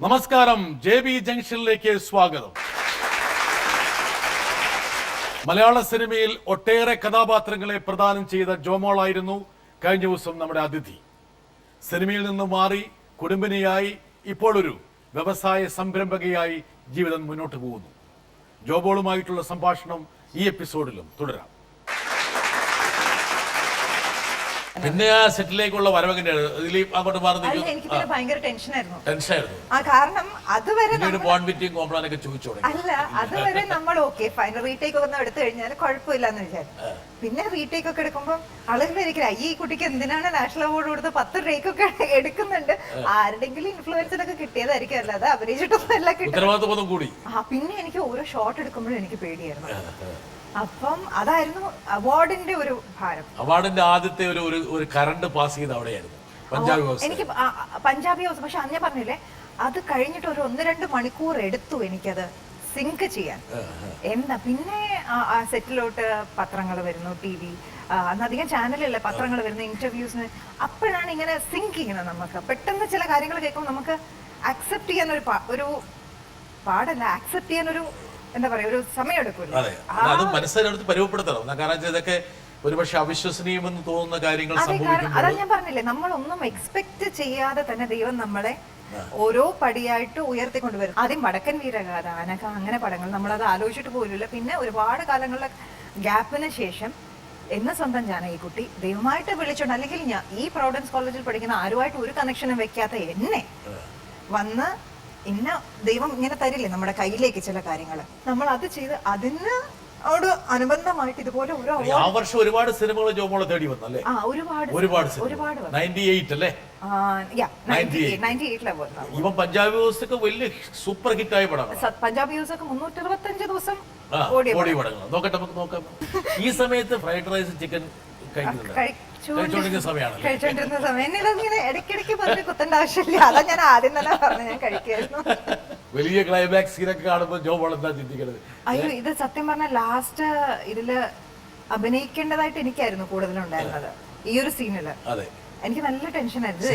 നമസ്കാരം, JB ജംഗ്ഷനിലേക്ക് സ്വാഗതം. മലയാള സിനിമയിൽ ഒട്ടേറെ കഥാപാത്രങ്ങളെ പ്രദാനം ചെയ്ത ജോമോളായിരുന്നു കഴിഞ്ഞ ദിവസം നമ്മുടെ അതിഥി. സിനിമയിൽ നിന്ന് മാറി കുടുംബിനിയായി ഇപ്പോൾ ഒരു വ്യവസായ സംരംഭകയായി ജീവിതം മുന്നോട്ട് പോകുന്നു. ജോമോളുമായിട്ടുള്ള സംഭാഷണം ഈ എപ്പിസോഡിലും തുടരാം. പിന്നെ ആ സെറ്റിലേക്കുള്ള വരവെങ്ങനെയാണ്? അങ്ങോട്ട് മാറി എനിക്ക് ഭയങ്കര ടെൻഷനായിരുന്നു. കാരണം അതുവരെ ചോദിച്ചോ അല്ല, അതുവരെ നമ്മൾ ഓക്കെ ഫൈനൽ റീടേക്ക് ഒക്കെ എടുത്തു കഴിഞ്ഞാൽ കുഴപ്പമില്ലാന്ന് വിചാരിച്ചു. പിന്നെ റീടേക്ക് ഒക്കെ എടുക്കുമ്പോൾ ആളുകൾ ഇരിക്കില്ല, ഈ കുട്ടിക്ക് എന്തിനാണ് നാഷണൽ അവാർഡ് കൊടുത്ത് 10 ടേക്ക് ഒക്കെ എടുക്കുന്നുണ്ട്. ആരുടെങ്കിലും ഇൻഫ്ലുവൻസിനൊക്കെ കിട്ടിയതായിരിക്കും, അല്ലാതെ അഭിനയിച്ചിട്ടൊന്നും എല്ലാം കിട്ടും. പിന്നെ എനിക്ക് ഓരോ ഷോട്ട് എടുക്കുമ്പോഴും എനിക്ക് പേടിയായിരുന്നു. അപ്പം അതായിരുന്നു അവാർഡിന്റെ ഒരു ഭാരം. അവാർഡിന്റെ ആദ്യത്തെ ഒരു കറണ്ട് പാസ് ചെയ്ത് അവിടെയായിരുന്നു എനിക്ക് പഞ്ചാബി ഹൗസ്. പക്ഷെ അന്ന് ഞാൻ പറഞ്ഞില്ലേ, അത് കഴിഞ്ഞിട്ട് ഒരു 1-2 മണിക്കൂർ എടുത്തു എനിക്കത് സിങ്ക് ചെയ്യാൻ. എന്താ പിന്നെ സെറ്റിലോട്ട് പത്രങ്ങൾ വരുന്നു, TV അന്നധികം ചാനലല്ലേ, പത്രങ്ങൾ വരുന്നു, ഇന്റർവ്യൂസിന്. അപ്പോഴാണ് ഇങ്ങനെ സിങ്ക് ചെയ്യുന്നത്. നമുക്ക് പെട്ടെന്ന് ചില കാര്യങ്ങൾ കേൾക്കുമ്പോൾ നമുക്ക് അക്സെപ്റ്റ് ചെയ്യാൻ ഒരു പാടല്ല, അക്സെപ്റ്റ് ചെയ്യാൻ ഒരു എന്താ പറയാ, ഒരു സമയം എടുക്കുമല്ലോ. അത് മനസ്സിലെടുത്ത് പരിവപ്പെടുത്തണം. കാരണം ഇതൊക്കെ ഒരുപക്ഷെ അവിശ്വസനീയമെന്ന് തോന്നുന്ന കാര്യങ്ങൾ. അതാ ഞാൻ പറഞ്ഞില്ലേ, നമ്മളൊന്നും എക്സ്പെക്ട് ചെയ്യാതെ തന്നെ ദൈവം നമ്മളെ ഓരോ പടിയായിട്ട് ഉയർത്തിക്കൊണ്ടുവരും. ആദ്യം വടക്കൻ വീരഗാഥ, അനഘ, അങ്ങനെ പടങ്ങൾ നമ്മളത് ആലോചിച്ചിട്ട് പോലില്ല. പിന്നെ ഒരുപാട് കാലങ്ങളുടെ ഗ്യാപ്പിന് ശേഷം എന്നെ സ്വന്തം ജാനകിക്കുട്ടി ദൈവമായിട്ട് വിളിച്ചോണ്ട്, അല്ലെങ്കിൽ ഞാൻ ഈ പ്രൊവിഡൻസ് കോളേജിൽ പഠിക്കുന്ന ആരുമായിട്ട് ഒരു കണക്ഷനും വെക്കാത്ത എന്നെ വന്ന് ഇന്ന ദൈവം ഇങ്ങനെ തരില്ലേ നമ്മുടെ കയ്യിലേക്ക് ചില കാര്യങ്ങൾ, നമ്മൾ അത് ചെയ്ത് അതിനോട് അനുബന്ധമായിട്ട് ഇതുപോലെ ആ വർഷം ഒരുപാട് സിനിമകൾ ജോമോളെ തേടി വന്നല്ലേ? ഒരുപാട് 98 അല്ലേ? ഇവൻ പഞ്ചാബി ഹൗസൊക്കെ വലിയ സൂപ്പർ ഹിറ്റ് ആയ പടമാണ്. പഞ്ചാബി ഹൗസൊക്കെ 365 ദിവസം ഓടിയ പടങ്ങൾ. നോക്കട്ടെ, നമുക്ക് നോക്കാം. ഈ സമയത്ത് ഫ്രൈഡ് റൈസ്, ചിക്കൻ കഴിച്ചോണ്ടിരുന്ന സമയം ഇങ്ങനെ ഇടയ്ക്കിടയ്ക്ക് പറഞ്ഞ് കുത്തേണ്ട ആവശ്യമില്ല. അതാ ഞാൻ ആദ്യം തന്നെ പറഞ്ഞു, ഞാൻ കഴിക്കായിരുന്നു. വലിയ ക്ലൈമാക്സ് സീനൊക്കെ കാണുമ്പോൾ ജോമോൾ എന്താ ചിന്തിക്കുന്നത്? അയ്യോ, ഇത് സത്യം പറഞ്ഞ ലാസ്റ്റ് ഇതില് അഭിനയിക്കേണ്ടതായിട്ട് എനിക്കായിരുന്നു കൂടുതലുണ്ടായിരുന്നത്. ഈ ഒരു സീനില് എനിക്ക് നല്ല ടെൻഷനായിരുന്നു.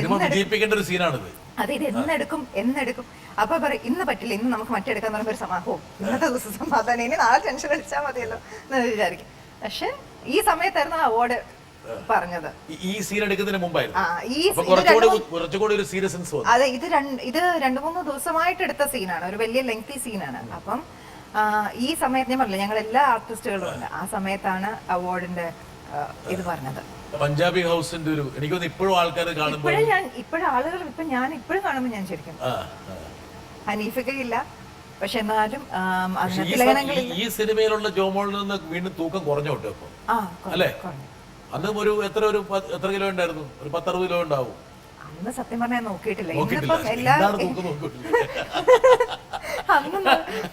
അതെ, ഇത് എന്നെടുക്കും. അപ്പൊ പറയും ഇന്ന് പറ്റില്ല, ഇന്ന് നമുക്ക് മറ്റെടുക്കാൻ പറയുമ്പോൾ ഒരു സമാധാനം, ഇന്നത്തെ ദിവസം സമാധാനം, ഇനി നാളെ ടെൻഷൻ അടിച്ചാൽ മതിയല്ലോ എന്ന് വിചാരിക്കും. പക്ഷെ ഈ സമയത്തായിരുന്നു ആ അവാർഡ് പറഞ്ഞത്. ഈ സീൻ എടുക്കുന്നതിന് മുമ്പായിരുന്നു. അതെ, ഇത് 2-3 ദിവസമായിട്ട് എടുത്ത സീനാണ്, ഒരു വലിയ ലെങ്തി സീനാണ്. അപ്പം ഈ സമയത്ത് ഞാൻ പറഞ്ഞില്ല, ഞങ്ങൾ എല്ലാ ആർട്ടിസ്റ്റുകളും ഉണ്ട്. ആ സമയത്താണ് അവാർഡിന്റെ ഇത് പറഞ്ഞത്. പഞ്ചാബി ഹൗസിന്റെ ഒരു എനിക്ക് ഇപ്പോഴും ആൾക്കാർ കാണുമ്പോൾ ആളുകൾ ഞാൻ ഇപ്പോഴും കാണുമ്പോൾ ഞാൻ ശരിക്കും ഹനീഫിക്കയില്ല, പക്ഷെ എന്നാലും ഈ സിനിമയിലുള്ള ജോമോളിൽ നിന്ന് വീണ്ടും തൂക്കം കുറഞ്ഞോട്ടോ ഇപ്പൊ അല്ലേ? അന്ന് എത്ര കിലോ ഉണ്ടായിരുന്നു? ഒരു 10-60 കിലോ ഉണ്ടാവും. അന്ന് സത്യം പറഞ്ഞാൽ നോക്കിയിട്ടില്ല.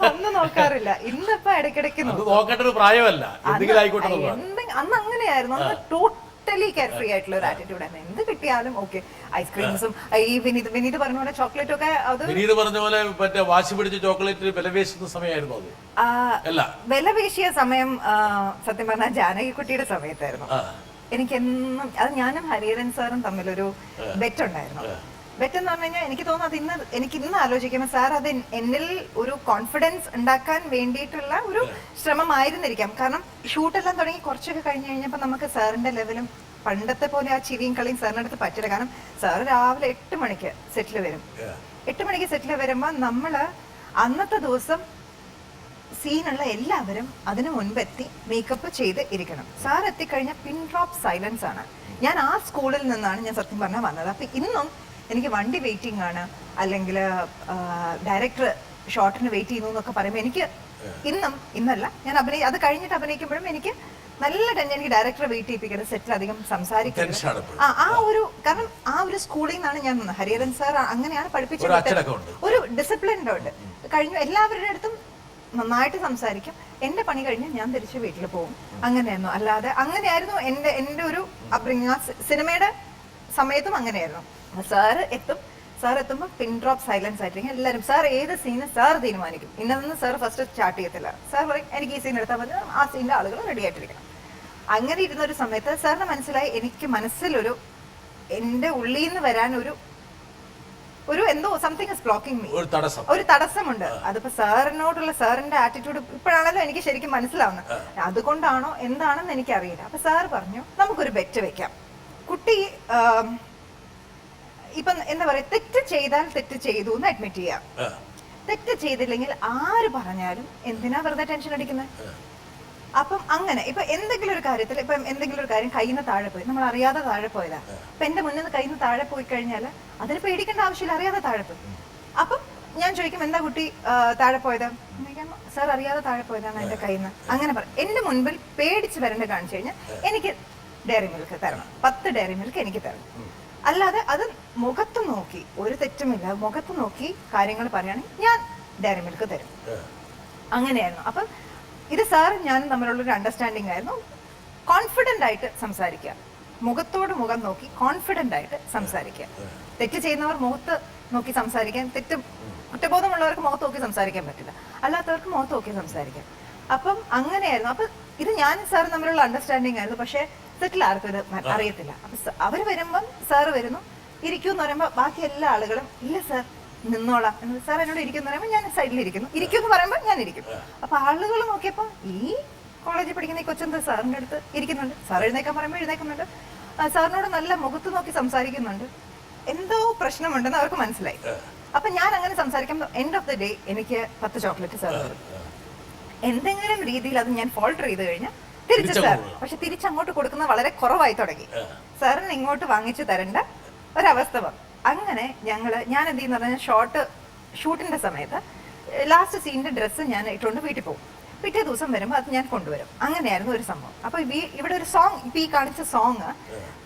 അന്ന് നോക്കാറില്ല. ഇന്നിപ്പോ ഇടയ്ക്കിടയ്ക്ക് നോക്കേണ്ട ഒരു പ്രായമല്ല, അന്ന് അങ്ങനെയായിരുന്നു. അന്ന് ടോട്ടലി കെയർ ഫ്രീ ആയിട്ടുള്ള ഒരു ആറ്റിറ്റ്യൂഡ് ആയിരുന്നു. എന്ത് കിട്ടിയാലും ഓക്കെ. ഐസ്ക്രീംസും ഈ വിനീത് പറഞ്ഞ പോലെ ചോക്ലേറ്റും ഒക്കെ, അത് വിനീത് പറഞ്ഞ പോലെ മറ്റേ വാശി പിടിച്ച ചോക്ലേറ്റ് വില പേശുന്ന സമയമായിരുന്നു. അത് വില പേശിയ സമയം സത്യം പറഞ്ഞാൽ ജാനകിക്കുട്ടിയുടെ സമയത്തായിരുന്നു. എനിക്കെന്നും അത് ഞാനും ഹരിഹരൻ സാറും തമ്മിലൊരു ബെറ്റ് ഉണ്ടായിരുന്നു. ബെറ്റ് എന്ന് പറഞ്ഞു കഴിഞ്ഞാൽ എനിക്ക് തോന്നുന്നത് എനിക്ക് ഇന്ന് ആലോചിക്കുമ്പോൾ സാർ അത് എന്നിൽ ഒരു കോൺഫിഡൻസ് ഉണ്ടാക്കാൻ വേണ്ടിയിട്ടുള്ള ഒരു ശ്രമമായിരുന്നിരിക്കാം. കാരണം ഷൂട്ടെല്ലാം തുടങ്ങി കുറച്ചൊക്കെ കഴിഞ്ഞ് കഴിഞ്ഞപ്പോൾ നമുക്ക് സാറിന്റെ ലെവലും പണ്ടത്തെ പോലെ ആ ചിരിയും കളിയും സാറിൻ്റെ അടുത്ത് പറ്റില്ല. കാരണം സാറ് രാവിലെ 8 മണിക്ക് സെറ്റിൽ വരും. 8 മണിക്ക് സെറ്റിൽ വരുമ്പോൾ നമ്മൾ അന്നത്തെ ദിവസം സീനുള്ള എല്ലാവരും അതിനു മുൻപെത്തി മേക്കപ്പ് ചെയ്ത് ഇരിക്കണം. സാർ എത്തിക്കഴിഞ്ഞാൽ പിൻ ഡ്രോപ്പ് സൈലൻസ് ആണ്. ഞാൻ ആ സ്കൂളിൽ നിന്നാണ് ഞാൻ സത്യം പറഞ്ഞാൽ വന്നത്. അപ്പൊ ഇന്നും എനിക്ക് വണ്ടി വെയിറ്റിംഗ് ആണ്, അല്ലെങ്കിൽ ഡയറക്ടർ ഷോട്ടിന് വെയിറ്റ് ചെയ്യുന്നു എന്നൊക്കെ പറയുമ്പോൾ എനിക്ക് ഇന്നല്ല ഞാൻ അത് കഴിഞ്ഞിട്ട് അഭിനയിക്കുമ്പോഴും എനിക്ക് നല്ല ടെൻഷൻ. എനിക്ക് ഡയറക്ടറെ വെയിറ്റ് ചെയ്യിപ്പിക്കരുത്, സെറ്റിൽ അധികം സംസാരിക്കുന്നത്. ആ ഒരു കാരണം ആ ഒരു സ്കൂളിൽ നിന്നാണ് ഞാൻ വന്നത്. ഹരിഹരൻ സാർ അങ്ങനെയാണ് പഠിപ്പിച്ചത്. ഒരു ഡിസിപ്ലിൻ ഉണ്ട്. കഴിഞ്ഞു എല്ലാവരുടെ അടുത്തും നന്നായിട്ട് സംസാരിക്കും. എന്റെ പണി കഴിഞ്ഞ് ഞാൻ തിരിച്ച് വീട്ടിൽ പോകും. അങ്ങനെയായിരുന്നു. അല്ലാതെ അങ്ങനെയായിരുന്നു എന്റെ ഒരു അപ്ബ്രിംഗിങ്. സിനിമയുടെ സമയത്തും അങ്ങനെയായിരുന്നു. സാർ എത്തുമ്പോൾ പിൻ ഡ്രോപ്പ് സൈലൻസ് ആയിട്ടിരിക്കും എല്ലാവരും. സാർ ഏത് സീന് സാർ തീരുമാനിക്കും. ഇന്നതൊന്നും സാർ ഫസ്റ്റ് സ്റ്റാർട്ട് ചെയ്യത്തില്ല. സാർ പറയും എനിക്ക് ഈ സീൻ എടുത്താൽ മതി, ആ സീനിന്റെ ആളുകൾ റെഡി ആയിട്ടിരിക്കണം. അങ്ങനെ ഇരുന്നൊരു സമയത്ത് സാറിന് മനസ്സിലായി എനിക്ക് മനസ്സിലൊരു എൻ്റെ ഉള്ളിൽ നിന്ന് വരാൻ ഒരു ഒരു എന്തോ സംതിങ് ഇസ് ബ്ലോക്കിംഗ് മീ, ഒരു തടസ്സമുണ്ട്. അതിപ്പോ സാറിനോടുള്ള സാറിന്റെ ആറ്റിറ്റ്യൂഡ് ഇപ്പോഴാണല്ലോ എനിക്ക് ശരിക്കും മനസ്സിലാവുന്നത്. അതുകൊണ്ടാണോ എന്താണെന്ന് എനിക്കറിയില്ല. അപ്പൊ സാർ പറഞ്ഞു നമുക്കൊരു ബെറ്റ് വെക്കാം. കുട്ടി ഇപ്പൊ എന്താ പറയാ, തെറ്റ് ചെയ്താൽ തെറ്റ് ചെയ്തു എന്ന് അഡ്മിറ്റ് ചെയ്യാം. തെറ്റ് ചെയ്തില്ലെങ്കിൽ ആര് പറഞ്ഞാലും എന്തിനാ വെറുതെ ടെൻഷൻ അടിക്കുന്നത്? അപ്പം അങ്ങനെ ഇപ്പൊ എന്തെങ്കിലും ഒരു കാര്യത്തിൽ ഇപ്പൊ എന്തെങ്കിലും ഒരു കാര്യം കയ്യിൽ നിന്ന് താഴെ പോയി, നമ്മൾ അറിയാതെ താഴെ പോയതാ. ഇപ്പൊ എന്റെ മുന്നിൽ നിന്ന് കയ്യിൽ നിന്ന് താഴെ പോയി കഴിഞ്ഞാൽ അതിന് പേടിക്കേണ്ട ആവശ്യമില്ല, അറിയാതെ താഴെ പോയി. അപ്പം ഞാൻ ചോദിക്കും എന്താ കുട്ടി താഴെ പോയത്? സാർ അറിയാതെ താഴെ പോയതാണ് എന്റെ കയ്യിൽ നിന്ന്. അങ്ങനെ പറയും. എന്റെ മുൻപിൽ പേടിച്ച് വരേണ്ട കാണിച്ചു കഴിഞ്ഞാൽ എനിക്ക് ഡയറി മിൽക്ക് തരണം, 10 ഡയറി മിൽക്ക് എനിക്ക് തരണം. അല്ലാതെ അത് മുഖത്ത് നോക്കി, ഒരു തെറ്റുമില്ല, മുഖത്ത് നോക്കി കാര്യങ്ങൾ പറയുകയാണെങ്കിൽ ഞാൻ ഡയറി മിൽക്ക് തരും. അങ്ങനെയായിരുന്നു. അപ്പം ഇത് സാറും ഞാനും തമ്മിലുള്ളൊരു അണ്ടർസ്റ്റാൻഡിങ് ആയിരുന്നു. കോൺഫിഡന്റ് ആയിട്ട് സംസാരിക്കുക, മുഖത്തോട് മുഖം നോക്കി കോൺഫിഡന്റ് ആയിട്ട് സംസാരിക്കുക. തെറ്റ് ചെയ്യുന്നവർ മുഖത്ത് നോക്കി സംസാരിക്കാൻ, കുറ്റബോധമുള്ളവർക്ക് മുഖത്ത് നോക്കി സംസാരിക്കാൻ പറ്റില്ല, അല്ലാത്തവർക്ക് മുഖത്ത് നോക്കി സംസാരിക്കാം. അപ്പം അങ്ങനെയായിരുന്നു. അപ്പൊ ഇത് ഞാനും സാറും തമ്മിലുള്ള അണ്ടർസ്റ്റാൻഡിങ് ആയിരുന്നു. പക്ഷെ സെറ്റിൽ ആർക്കും ഇത് അറിയത്തില്ല. അപ്പൊ അവര് വരുമ്പം സാറ് വരുന്നു, ഇരിക്കും എന്ന് പറയുമ്പോൾ ബാക്കി എല്ലാ ആളുകളും ഇല്ല സാർ നിന്നോളാം എന്ന്. സാർ എന്നോട് ഇരിക്കുന്നു പറയുമ്പോൾ ഞാൻ സൈഡിൽ ഇരിക്കുന്നു, ഇരിക്കും എന്ന് പറയുമ്പോൾ ഞാൻ ഇരിക്കും. അപ്പൊ ആളുകൾ നോക്കിയപ്പോ ഈ കോളേജിൽ പഠിക്കുന്ന ഈ കൊച്ചെന്ത് സാറിന്റെ അടുത്ത് ഇരിക്കുന്നുണ്ട്, സാർ എഴുന്നേക്കാൻ പറയുമ്പോൾ എഴുന്നേക്കുന്നുണ്ട്, സാറിനോട് നല്ല മുഖത്ത് നോക്കി സംസാരിക്കുന്നുണ്ട്, എന്തോ പ്രശ്നമുണ്ടെന്ന് അവർക്ക് മനസ്സിലായി. അപ്പൊ ഞാൻ അങ്ങനെ സംസാരിക്കുമ്പോൾ എൻഡ് ഓഫ് ദ ഡേ എനിക്ക് 10 ചോക്ലേറ്റ് സാർ തരും. എന്തെങ്കിലും രീതിയിൽ അത് ഞാൻ ഫോൾട്ടർ ചെയ്ത് കഴിഞ്ഞാൽ തിരിച്ചു സാർ, പക്ഷെ തിരിച്ചങ്ങോട്ട് കൊടുക്കുന്നത് വളരെ കുറവായി തുടങ്ങി. സാറിന് ഇങ്ങോട്ട് വാങ്ങിച്ചു തരേണ്ട ഒരവസ്ഥ വന്നു. അങ്ങനെ ഞാൻ എന്ത് ചെയ്യുന്ന പറഞ്ഞാൽ ഷൂട്ടിന്റെ സമയത്ത് ലാസ്റ്റ് സീനിന്റെ ഡ്രസ്സ് ഞാൻ ഇട്ടുകൊണ്ട് വീട്ടിൽ പോകും. പിറ്റേ ദിവസം വരുമ്പോൾ അത് ഞാൻ കൊണ്ടുവരും. അങ്ങനെയായിരുന്നു ഒരു സംഭവം. അപ്പൊ ഇവിടെ ഒരു സോങ്, ഇപ്പൊ ഈ കാണിച്ച സോങ്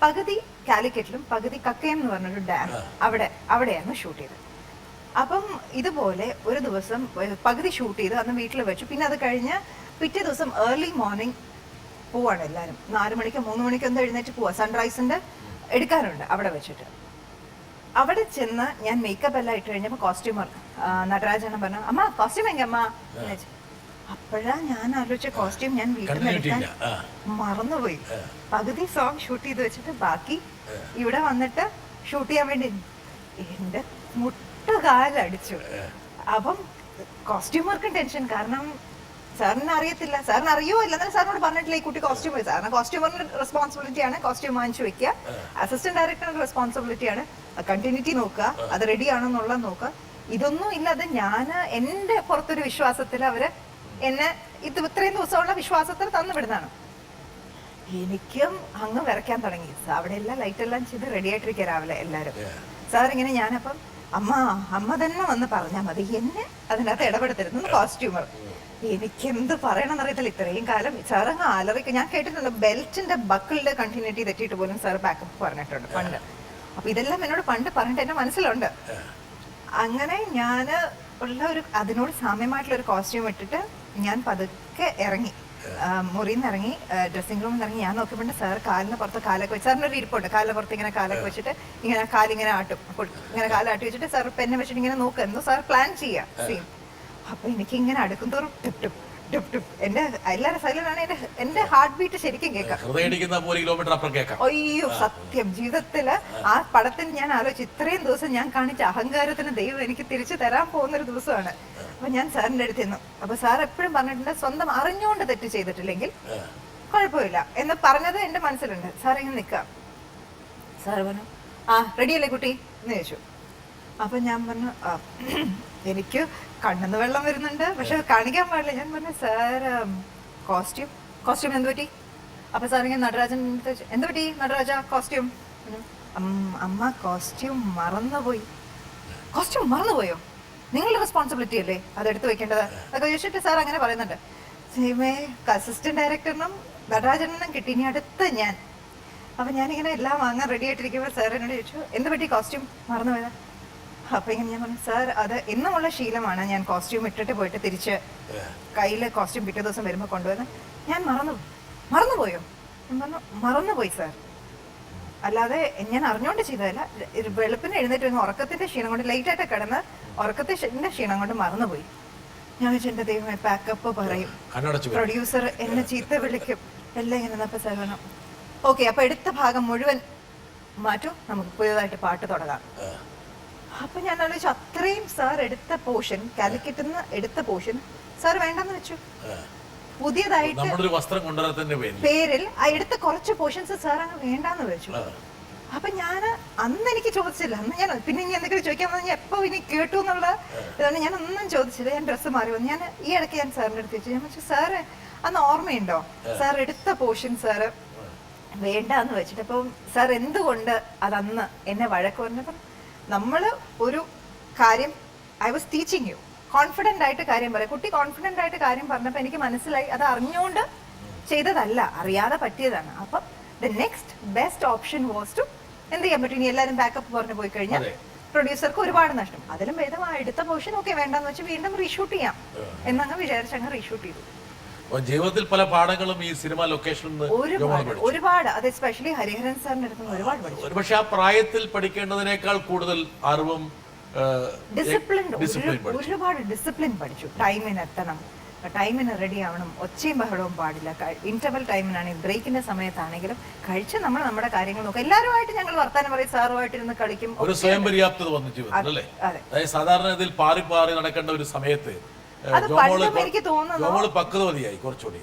പകുതി കാലിക്കറ്റിലും പകുതി കക്കയം എന്ന് പറഞ്ഞൊരു ഡാം അവിടെയായിരുന്നു ഷൂട്ട് ചെയ്തത്. അപ്പം ഇതുപോലെ ഒരു ദിവസം പകുതി ഷൂട്ട് ചെയ്ത് അന്ന് വീട്ടിൽ വെച്ചു. പിന്നെ അത് കഴിഞ്ഞ് പിറ്റേ ദിവസം ഏർലി മോർണിംഗ് പോവാണ് എല്ലാവരും. 4 മണിക്ക് 3 മണിക്ക് എന്തോ എഴുന്നേറ്റ് പോവാ. സൺറൈസിന്റെ എടുക്കാറുണ്ട് അവിടെ വെച്ചിട്ട്. അവിടെ ചെന്ന് ഞാൻ മേക്കപ്പ് എല്ലാം ഇട്ട് കഴിഞ്ഞപ്പോൾ കോസ്റ്റ്യൂമർ നടരാജന പറഞ്ഞു, അമ്മ കോസ്റ്റ്യൂം എങ്ക അമ്മ എന്ന് വെച്ചു. അപ്പോഴാ ഞാൻ ആലോചിച്ച കോസ്റ്റ്യൂം ഞാൻ വീട്ടിൽ നിന്ന് എടുക്കാൻ മറന്നുപോയി. പകുതി സോങ് ഷൂട്ട് ചെയ്ത് വെച്ചിട്ട് ബാക്കി ഇവിടെ വന്നിട്ട് ഷൂട്ട് ചെയ്യാൻ വേണ്ടി എന്റെ മുട്ടുകാലടിച്ചു. അപ്പം കോസ്റ്റ്യൂമർക്കും ടെൻഷൻ, കാരണം സാറിന് അറിയത്തില്ല, സാറിന് അറിയോ ഇല്ല, എന്നാലും സാറിനോട് പറഞ്ഞിട്ടില്ല ഈ കുട്ടി കോസ്റ്റ്യൂം പോയി. സാറിന് കോസ്റ്റ്യൂമറിന്റെ റെസ്പോൺസിബിലിറ്റിയാണ് കോസ്റ്റ്യൂം വാങ്ങിച്ചു വെക്കുക. അസിസ്റ്റന്റ് ഡയറക്ടറിന്റെ റെസ്പോൺസിബിലിറ്റിയാണ് കണ്ടിന്യൂറ്റി നോക്കുക, അത് റെഡി ആണെന്നുള്ളത് നോക്കുക. ഇതൊന്നും ഇല്ലാതെ ഞാൻ എന്റെ പുറത്തൊരു വിശ്വാസത്തിൽ അവര് എന്നെ ഇത്രയും ദിവസമുള്ള വിശ്വാസത്തിൽ തന്നു വിടുന്നതാണ്. എനിക്കും അങ്ങ് വരയ്ക്കാൻ തുടങ്ങി. അവിടെ എല്ലാം ലൈറ്റ് എല്ലാം ചെയ്ത് റെഡി ആയിട്ടിരിക്കുക രാവിലെ എല്ലാവരും. സാർ ഇങ്ങനെ ഞാനപ്പം അമ്മ തന്നെ വന്ന് പറഞ്ഞാൽ മതി, എന്നെ അതിനകത്ത് ഇടപെടുത്തരുന്നു കോസ്റ്റ്യൂമർ. എനിക്കെന്ത് പറയണമെന്ന് അറിയത്തില്ല. ഇത്രയും കാലം സാറങ്ങ് ആലറിക്ക് ഞാൻ കേട്ടിട്ടുണ്ട്, ബെൽറ്റിന്റെ ബക്കിളിന്റെ കണ്ടിന്യൂറ്റി തെറ്റിയിട്ട് പോലും സാർ ബാക്കപ്പ് പറഞ്ഞിട്ടുണ്ട് പണ്ട്. അപ്പൊ ഇതെല്ലാം എന്നോട് പണ്ട് പറഞ്ഞിട്ട് എന്റെ മനസ്സിലുണ്ട്. അങ്ങനെ ഞാൻ അതിനോട് സാമ്യമായിട്ടുള്ള ഒരു കോസ്റ്റ്യൂം ഇട്ടിട്ട് ഞാൻ പതുക്കെ ഇറങ്ങി, മുറിയിൽ നിന്ന് ഇറങ്ങി, ഡ്രസ്സിംഗ് റൂമിൽ നിന്ന് ഇറങ്ങി. ഞാൻ നോക്കിയപ്പോൾ സാർ കാലിന് പുറത്ത് കാലൊക്കെ വെച്ച്, സാറിനൊരു ഇരിപ്പുണ്ട്, കാലിന് പുറത്ത് ഇങ്ങനെ കാലൊക്കെ വെച്ചിട്ട് ഇങ്ങനെ കാലിങ്ങനെ ആട്ടും, ഇങ്ങനെ കാലാട്ടി വെച്ചിട്ട് സാർ പെന്നെ വെച്ചിട്ട് ഇങ്ങനെ നോക്കുക, എന്തോ സാർ പ്ലാൻ ചെയ്യാം സീൻ. അപ്പൊ എനിക്ക് ഇങ്ങനെ അടുക്കും തോറും ടിപ് ടിപ് ടിപ് ടിപ് എന്റെ എല്ലാവരും സൈലന്റാണ്. എന്റെ ഹാർട്ട് ബീറ്റ് ശരിക്കും കേൾക്കാം. അയ്യോ സത്യം, ജീവിതത്തില് ആ പടത്തിൽ ഞാൻ ആലോചിച്ചു, ഇത്രയും ദിവസം ഞാൻ കാണിച്ച അഹങ്കാരത്തിന് ദൈവം എനിക്ക് തിരിച്ചു തരാൻ പോകുന്നൊരു ദിവസമാണ്. അപ്പൊ ഞാൻ സാറിന്റെ അടുത്ത് നിന്നു. അപ്പൊ സാർ എപ്പോഴും പറഞ്ഞിട്ടുണ്ട്, സ്വന്തം അറിഞ്ഞുകൊണ്ട് തെറ്റ് ചെയ്തിട്ടില്ലെങ്കിൽ കുഴപ്പമില്ല എന്ന് പറഞ്ഞത് എന്റെ മനസ്സിലുണ്ട്. സാർ ഇങ്ങനെ നിൽക്കാം. സാർ പറഞ്ഞു, റെഡിയല്ലേ കുട്ടി എന്ന് ചോദിച്ചു. അപ്പൊ ഞാൻ പറഞ്ഞു, എനിക്ക് കണ്ണെന്ന് വെള്ളം വരുന്നുണ്ട്, പക്ഷെ കാണിക്കാൻ പാടില്ല. ഞാൻ പറഞ്ഞു, സാർ കോസ്റ്റ്യൂം എന്ത് പറ്റി? അപ്പൊ സാർ ഇങ്ങനെ നടരാജൻ എന്ത് പറ്റി നടരാജ കോസ്റ്റ്യൂം? അമ്മ കോസ്റ്റ്യൂം മറന്നുപോയി. കോസ്റ്റ്യൂം മറന്നുപോയോ? നിങ്ങളുടെ റെസ്പോൺസിബിലിറ്റി അല്ലേ അത് എടുത്തു വെക്കേണ്ടത് അതൊക്കെ ചോദിച്ചിട്ട് സാർ അങ്ങനെ പറയുന്നുണ്ട്. അസിസ്റ്റന്റ് ഡയറക്ടറിനും നടരാജനും കിട്ടി, ഇനി അടുത്ത് ഞാൻ. അപ്പൊ ഞാനിങ്ങനെ എല്ലാം വാങ്ങാൻ റെഡി ആയിട്ടിരിക്കുമ്പോൾ സാർ എന്നോട് ചോദിച്ചു, എന്ത് പറ്റി കോസ്റ്റ്യൂം മറന്നുപോയതാ? അപ്പൊ ഇങ്ങനെ ഞാൻ പറഞ്ഞു, സാർ അത് എന്നുമുള്ള ശീലമാണ്, ഞാൻ കോസ്റ്റ്യൂം ഇട്ടിട്ട് പോയിട്ട് തിരിച്ച് കയ്യിൽ കോസ്റ്റ്യൂം പിറ്റേ ദിവസം വരുമ്പോൾ കൊണ്ടുവന്ന് ഞാൻ മറന്നുപോയോ? ഞാൻ പറഞ്ഞു, മറന്നുപോയി സാർ, അല്ലാതെ ഞാൻ അറിഞ്ഞുകൊണ്ട് ചെയ്തതല്ല. വെളുപ്പിന് എഴുന്നേറ്റ് വരുന്ന ഉറക്കത്തിന്റെ ക്ഷീണം കൊണ്ട്, ലേറ്റായിട്ട് കിടന്ന് ഉറക്കത്തിന്റെ ക്ഷീണം കൊണ്ട് മറന്നുപോയി. ഞാൻ വെച്ചു, എന്റെ ദൈവമേ പാക്കപ്പ് പറയും, പ്രൊഡ്യൂസർ എന്നെ ചീത്ത വിളിക്കും, എല്ലാം ഇങ്ങനെ. അപ്പൊ സാർ വേണം, ഓക്കെ, അപ്പൊ എടുത്ത ഭാഗം മുഴുവൻ മാറ്റും, നമുക്ക് പുതിയതായിട്ട് പാട്ട് തുടങ്ങാം. അപ്പൊ ഞാൻ ആലോചിച്ചു അത്രയും സാർ എടുത്ത പോർഷൻ കാലിക്കറ്റിൽ നിന്ന് എടുത്ത പോർഷൻ സാർ വേണ്ടെന്ന് വെച്ചു. പുതിയതായിട്ട് നമ്മളൊരു വസ്ത്രം കൊണ്ടുവരാത്തതിന്റെ പേരിൽ ആ എടുത്ത കുറച്ച് പോർഷൻസ് സാർ അങ്ങ് വേണ്ടാന്ന് വെച്ചു. അപ്പൊ ഞാൻ അന്ന് എനിക്ക് ചോദിച്ചില്ല. അന്ന് ഞാൻ പിന്നെ ഇനി എന്തെങ്കിലും ചോദിക്കാൻ ഞാൻ എപ്പോ ഇനി കേട്ടു എന്നുള്ള ഇതാണ്. ഞാൻ ഒന്നും ചോദിച്ചില്ല. ഞാൻ ഡ്രസ്സ് മാറി വന്നു. ഞാൻ ഈ ഇടയ്ക്ക് ഞാൻ സാറിന്റെ അടുത്ത് ചോദിച്ചു. ഞാൻ വെച്ചു സാറ് അന്ന് ഓർമ്മയുണ്ടോ സാർ എടുത്ത പോർഷൻ സാറ് വേണ്ടാന്ന് വെച്ചിട്ട്. അപ്പം സാർ എന്തുകൊണ്ട് അതന്ന് എന്നെ വഴക്ക് പറഞ്ഞപ്പം നമ്മള് ഒരു കാര്യം I was teaching you confident ആയിട്ട് കാര്യം പറയാം. കുട്ടി കോൺഫിഡന്റ് ആയിട്ട് കാര്യം പറഞ്ഞപ്പോ എനിക്ക് മനസ്സിലായി അത് അറിഞ്ഞുകൊണ്ട് ചെയ്തതല്ല, അറിയാതെ പറ്റിയതാണ്. അപ്പം the next best option was to എന്ത് ചെയ്യാൻ പറ്റും, ഇനി എല്ലാവരും ബാക്കപ്പ് പറഞ്ഞു പോയി കഴിഞ്ഞാൽ പ്രൊഡ്യൂസർക്ക് ഒരുപാട് നഷ്ടം. അതിലും ഭേദം എടുത്ത പോർഷൻ ഓക്കെ വേണ്ടെന്ന് വെച്ച് വീണ്ടും റീഷൂട്ട് ചെയ്യാം എന്നങ്ങ് വിചാരിച്ചങ്ങ് റീഷൂട്ട് ചെയ്തു. ജീവിതത്തിൽ പല പാഠങ്ങളും ഈ സിനിമ ലൊക്കേഷനിൽ ഒരുപാട് അത് എസ്പെഷ്യലി ഹരിഹരൻ സാറിന്റെ അടുത്ത് ഒരുപാട് പഠിച്ചു. ഒരുപക്ഷെ ആ പ്രായത്തിൽ പഠിക്കേണ്ടതിനേക്കാൾ കൂടുതൽ അറിവും ഒരുപാട് ഡിസിപ്ലിൻ പഠിച്ചു. ടൈമിന് എത്തണം, ടൈമിന് റെഡി ആവണം, ഒച്ചയും ബഹളവും പാടില്ല. ഇന്റർവൽ ടൈമിനാണെങ്കിൽ ബ്രേക്കിന്റെ സമയത്താണെങ്കിലും കഴിച്ച് നമ്മൾ നമ്മുടെ കാര്യങ്ങൾ നോക്കും. എല്ലാവരുമായിട്ട് ഞങ്ങൾ വർത്താനം പറയും, സാറുമായിട്ട് ഇരുന്ന് കളിക്കും. ഒരു സ്വയം പര്യാപ്തത വന്നു ജീവിതത്തിൽ അല്ലേ? അതായത് സാധാരണ ഇതിൽ പാറി പാറി നടക്കേണ്ട ഒരു സമയത്ത് എനിക്ക് തോന്നുന്നു പക്വതയായി കുറച്ചുകൂടി.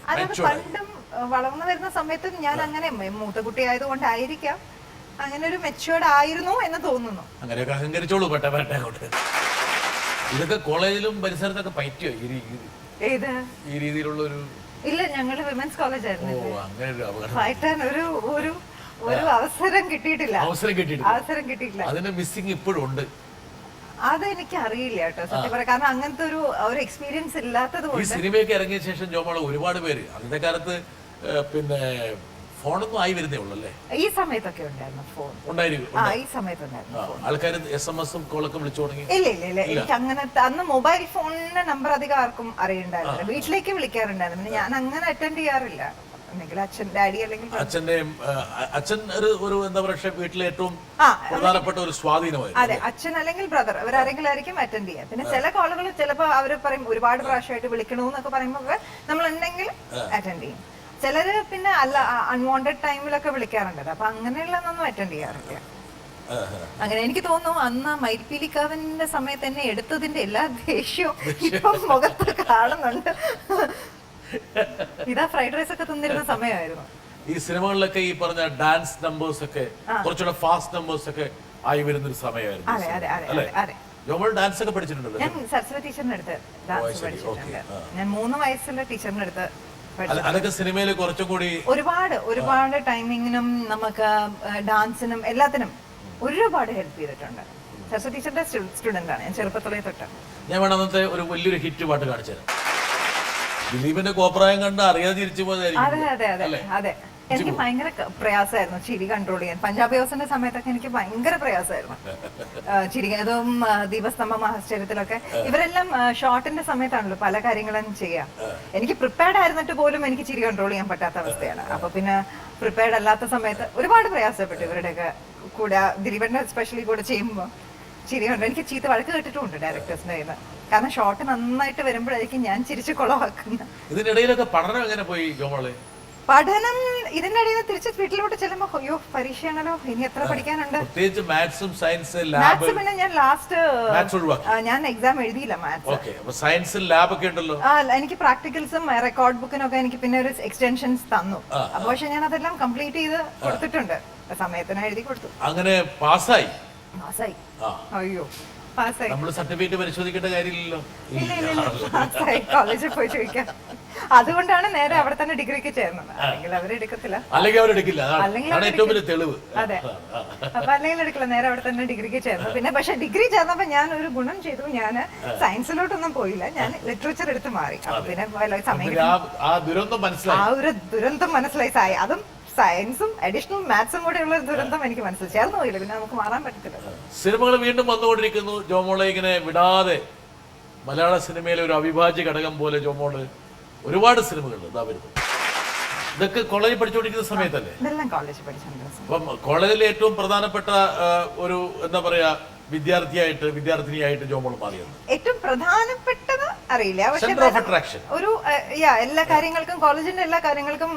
പണ്ടും വളർന്നു വരുന്ന സമയത്ത് ഞാൻ അങ്ങനെ മൂത്ത കുട്ടി ആയതുകൊണ്ടായിരിക്കാം അങ്ങനെ ഒരു മെച്ചുവേർഡ് ആയിരുന്നു എന്ന് തോന്നുന്നു. അങ്ങനെയൊക്കെ അഹങ്കരിച്ചോളൂ പെട്ടെ കൊണ്ട്. ഇതൊക്കെ കോളേജിലും പരിസരത്തൊക്കെ പറ്റിയോ ഈ രീതിയിലുള്ള ഒരു? ഇല്ല, ഞങ്ങള് വിമൻസ് കോളേജ് ആയിരുന്നു. ഒരു അവസരം കിട്ടിയിട്ടില്ല. അവസരം കിട്ടിയിട്ടില്ല. അതിന്റെ മിസ്സിംഗ് ഇപ്പോഴും ഉണ്ട്. അതെനിക്ക് അറിയില്ല കേട്ടോ സത്യം പറയാം. കാരണം അങ്ങനത്തെ ഒരു എക്സ്പീരിയൻസ് ഇല്ലാത്തത് കൊണ്ട്. ഈ സിനിമയൊക്കെ ഇറങ്ങിയ ശേഷം ജോമോളെ ഒരുപാട് പേര് അന്നത്തെ കാലത്ത് പിന്നെ ഫോണൊന്നും ആയി വരുന്നേ ഉള്ളൂ അല്ലേ? ഈ സമയത്തൊക്കെ ഉണ്ടായിരുന്നു ഫോൺ. ഈ സമയത്തുണ്ടായിരുന്നു ആൾക്കാർ SMS കോളൊക്കെ വിളിച്ചു തുടങ്ങി. ഇല്ല എനിക്ക് അങ്ങനത്തെ അന്ന് മൊബൈൽ ഫോണിന്റെ നമ്പർ അധികം ആർക്കും അറിയണ്ടായിരുന്നില്ല. വീട്ടിലേക്ക് വിളിക്കാറുണ്ടായിരുന്നു. പിന്നെ ഞാൻ അങ്ങനെ അറ്റൻഡ് ചെയ്യാറില്ല. അച്ഛൻ ഡാഡി അല്ലെങ്കിൽ അച്ഛൻ ഒരു എന്താ പറയുക വീട്ടിലെ ഏറ്റവും പ്രധാനപ്പെട്ട ഒരു സ്വാധീനമായിരുന്നു. അതെ, അച്ഛൻ അല്ലെങ്കിൽ ബ്രദർ അവരാരെങ്കിലും ആയിരിക്കും അറ്റൻഡ് ചെയ്യാം. പിന്നെ ചില കോളുകൾ ചിലപ്പോ അവര് പറയും ഒരുപാട് പ്രാവശ്യമായിട്ട് വിളിക്കണമെന്നൊക്കെ പറയുമ്പോ നമ്മൾ ഉണ്ടെങ്കിൽ അറ്റൻഡ് ചെയ്യും. ചിലര് പിന്നെ അല്ല അൺവാണ്ടഡ് ടൈമിലൊക്കെ വിളിക്കാറുണ്ട്. അപ്പൊ അങ്ങനെയുള്ളതൊന്നും അറ്റൻഡ് ചെയ്യാറില്ല. അങ്ങനെ എനിക്ക് തോന്നുന്നു അന്ന് മയിൽപ്പീലിക്കാവിന്റെ സമയത്ത് എന്നെ എടുത്തതിന്റെ എല്ലാ ദേഷ്യവും ഇപ്പം മുഖത്ത് കാണുന്നുണ്ട്. ഇതാ ഫ്രൈഡ് റൈസ് ഒക്കെ തിന്നിരുന്ന സമയമായിരുന്നു. ഈ സിനിമകളിലൊക്കെ ഈ പറഞ്ഞ ഡാൻസ് നമ്പേഴ്സ് ഒക്കെ കുറച്ചുകൂടെ ഫാസ്റ്റ് നമ്പേഴ്സ് ഒക്കെ ആയി വരുന്ന ഒരു സമയമായിരുന്നു. ഡാൻസ് ഒക്കെ പഠിച്ചിട്ടുണ്ടല്ലോ? ഞാൻ സരസ്വതി ടീച്ചറിന്റെ അടുത്ത് ഡാൻസ് പഠിച്ചിട്ടുണ്ട്. ഞാൻ 3 വയസ്സുള്ള ടീച്ചറിന്റെ അടുത്ത്. അതൊക്കെ സിനിമയിൽ കുറച്ചും കൂടി ഒരുപാട് ടൈമിങ്ങിനും നമുക്ക് ഡാൻസിനും എല്ലാത്തിനും ഒരുപാട് ഹെൽപ്പ് ചെയ്തിട്ടുണ്ട്. സരസ്വതി ടീച്ചറിന്റെ സ്റ്റുഡന്റ് ആണ് ഞാൻ ചെറുപ്പത്തിലേ തൊട്ട്. ഞാൻ വേണം അന്നത്തെ ഒരു വലിയൊരു ഹിറ്റ് പാട്ട് കാണിച്ചു തരാം. ദിലീപിന്റെ കോപ്രായം കണ്ട് അറിയാതെ ചിരിച്ചു പോയതായിരിക്കും. അതെ എനിക്ക് ഭയങ്കര പ്രയാസമായിരുന്നു ചിരി കൺട്രോൾ ചെയ്യാൻ. പഞ്ചാബി ഹൗസിന്റെ സമയത്തൊക്കെ എനിക്ക് ഭയങ്കര പ്രയാസമായിരുന്നു ചിരി. അതും ദീപസ്തംഭ മഹോത്സവത്തിലൊക്കെ ഇവരെല്ലാം ഷോർട്ടിന്റെ സമയത്താണല്ലോ പല കാര്യങ്ങളും ചെയ്യാം. എനിക്ക് പ്രിപ്പയർഡ് ആയിരുന്നിട്ട് പോലും എനിക്ക് ചിരി കൺട്രോൾ ചെയ്യാൻ പറ്റാത്ത അവസ്ഥയാണ്. അപ്പൊ പിന്നെ പ്രിപ്പയർഡ് അല്ലാത്ത സമയത്ത് ഒരുപാട് പ്രയാസപ്പെട്ടു ഇവരുടെയൊക്കെ കൂടെ. ദിലീപന്റെ സ്പെഷ്യലി കൂടെ ചെയ്യുമ്പോൾ ചിരി കൊണ്ട് എനിക്ക് ചീത്ത വഴക്ക് കേട്ടിട്ടുമുണ്ട് ഡയറക്ടേഴ്സിന്റെ കയ്യിൽ നിന്ന്. കാരണം ഷോട്ട് നന്നായിട്ട് വരുമ്പോഴായിരിക്കും ഞാൻ ചിരിച്ചു കുളമാക്കുന്നത്. ഇതിനിടയിലൊക്കെ പഠനം എങ്ങനെ പോയി ജോമോളെ? പഠനം ഇതിന്റെ ഇടയിൽ തിരിച്ച് വീട്ടിലോട്ട് ചെല്ലുമ്പോ അയ്യോ പരീക്ഷയാണല്ലോ, ഇനി എത്ര പഠിക്കാനുണ്ട്. മാത്സ് പിന്നെ ഞാൻ ലാസ്റ്റ് ഞാൻ എക്സാം എഴുതിയില്ല മാത്സ്. എനിക്ക് പ്രാക്ടിക്കൽസും റെക്കോർഡ് ബുക്കിനൊക്കെ എനിക്ക് പിന്നെ ഒരു എക്സ്റ്റൻഷൻസ് തന്നു. അപ്പൊ പക്ഷെ ഞാൻ അതെല്ലാം കംപ്ലീറ്റ് ചെയ്ത് കൊടുത്തിട്ടുണ്ട്. സമയത്തിന് എഴുതി കൊടുത്തു. അങ്ങനെ പാസ്സായി. അയ്യോ പാസ്സായി. നമ്മൾ സർട്ടിഫിക്കറ്റ് പരിശോധിക്കേണ്ട കാര്യമില്ലല്ലോ. കോളേജിൽ പോയി ചോദിക്കാം. അതുകൊണ്ടാണ് നേരെ അവിടെ തന്നെ ഡിഗ്രിക്ക് ചേർന്നത്. അല്ലെങ്കിൽ അവരെടുക്കത്തില്ല. അതെ, അപ്പൊ അല്ലെങ്കിൽ എടുക്കില്ല. നേരെ അവിടെ തന്നെ ഡിഗ്രിക്ക് ചേർന്നു. പിന്നെ പക്ഷെ ഡിഗ്രി ചേർന്നപ്പോ ഞാൻ ഒരു ഗുണം ചെയ്തു. ഞാൻ സയൻസിലോട്ടൊന്നും പോയില്ല. ഞാൻ ലിറ്ററേച്ചർ എടുത്ത് മാറി. അപ്പൊ പിന്നെ സമയം ആ ഒരു ദുരന്തം മനസ്സിലായി. അതും സയൻസും അഡീഷണൽ മാത്സും കൂടെ ഉള്ള ദുരന്തം എനിക്ക് മനസ്സിലായി. ചേർന്ന് പോയില്ല, പിന്നെ നമുക്ക് മാറാൻ പറ്റത്തില്ല. സിനിമകൾ വീണ്ടും വന്നുകൊണ്ടിരിക്കുന്നു. ജോമോളെ ഇങ്ങനെ വിടാതെ മലയാള സിനിമയിലെ ഒരു അവിഭാജ്യ ഘടകം പോലെ ജോമോള് ഒരുപാട് സിനിമകൾ ഇതാ വരുന്നു. ഇതൊക്കെ കോളേജിൽ പഠിച്ചുകൊണ്ടിരിക്കുന്ന സമയത്തല്ലേ? അപ്പം കോളേജിലെ ഏറ്റവും പ്രധാനപ്പെട്ട ഒരു എന്താ പറയാ വിദ്യാർത്ഥിനിയായിട്ട് ജോമോൾ മാറിയത് ഏറ്റവും പ്രധാനപ്പെട്ടത് അറിയില്ല. സെന്റർ ഓഫ് അട്രാക്ഷൻ ഒരു എല്ലാ കാര്യങ്ങൾക്കും കോളേജിന്റെ എല്ലാ കാര്യങ്ങൾക്കും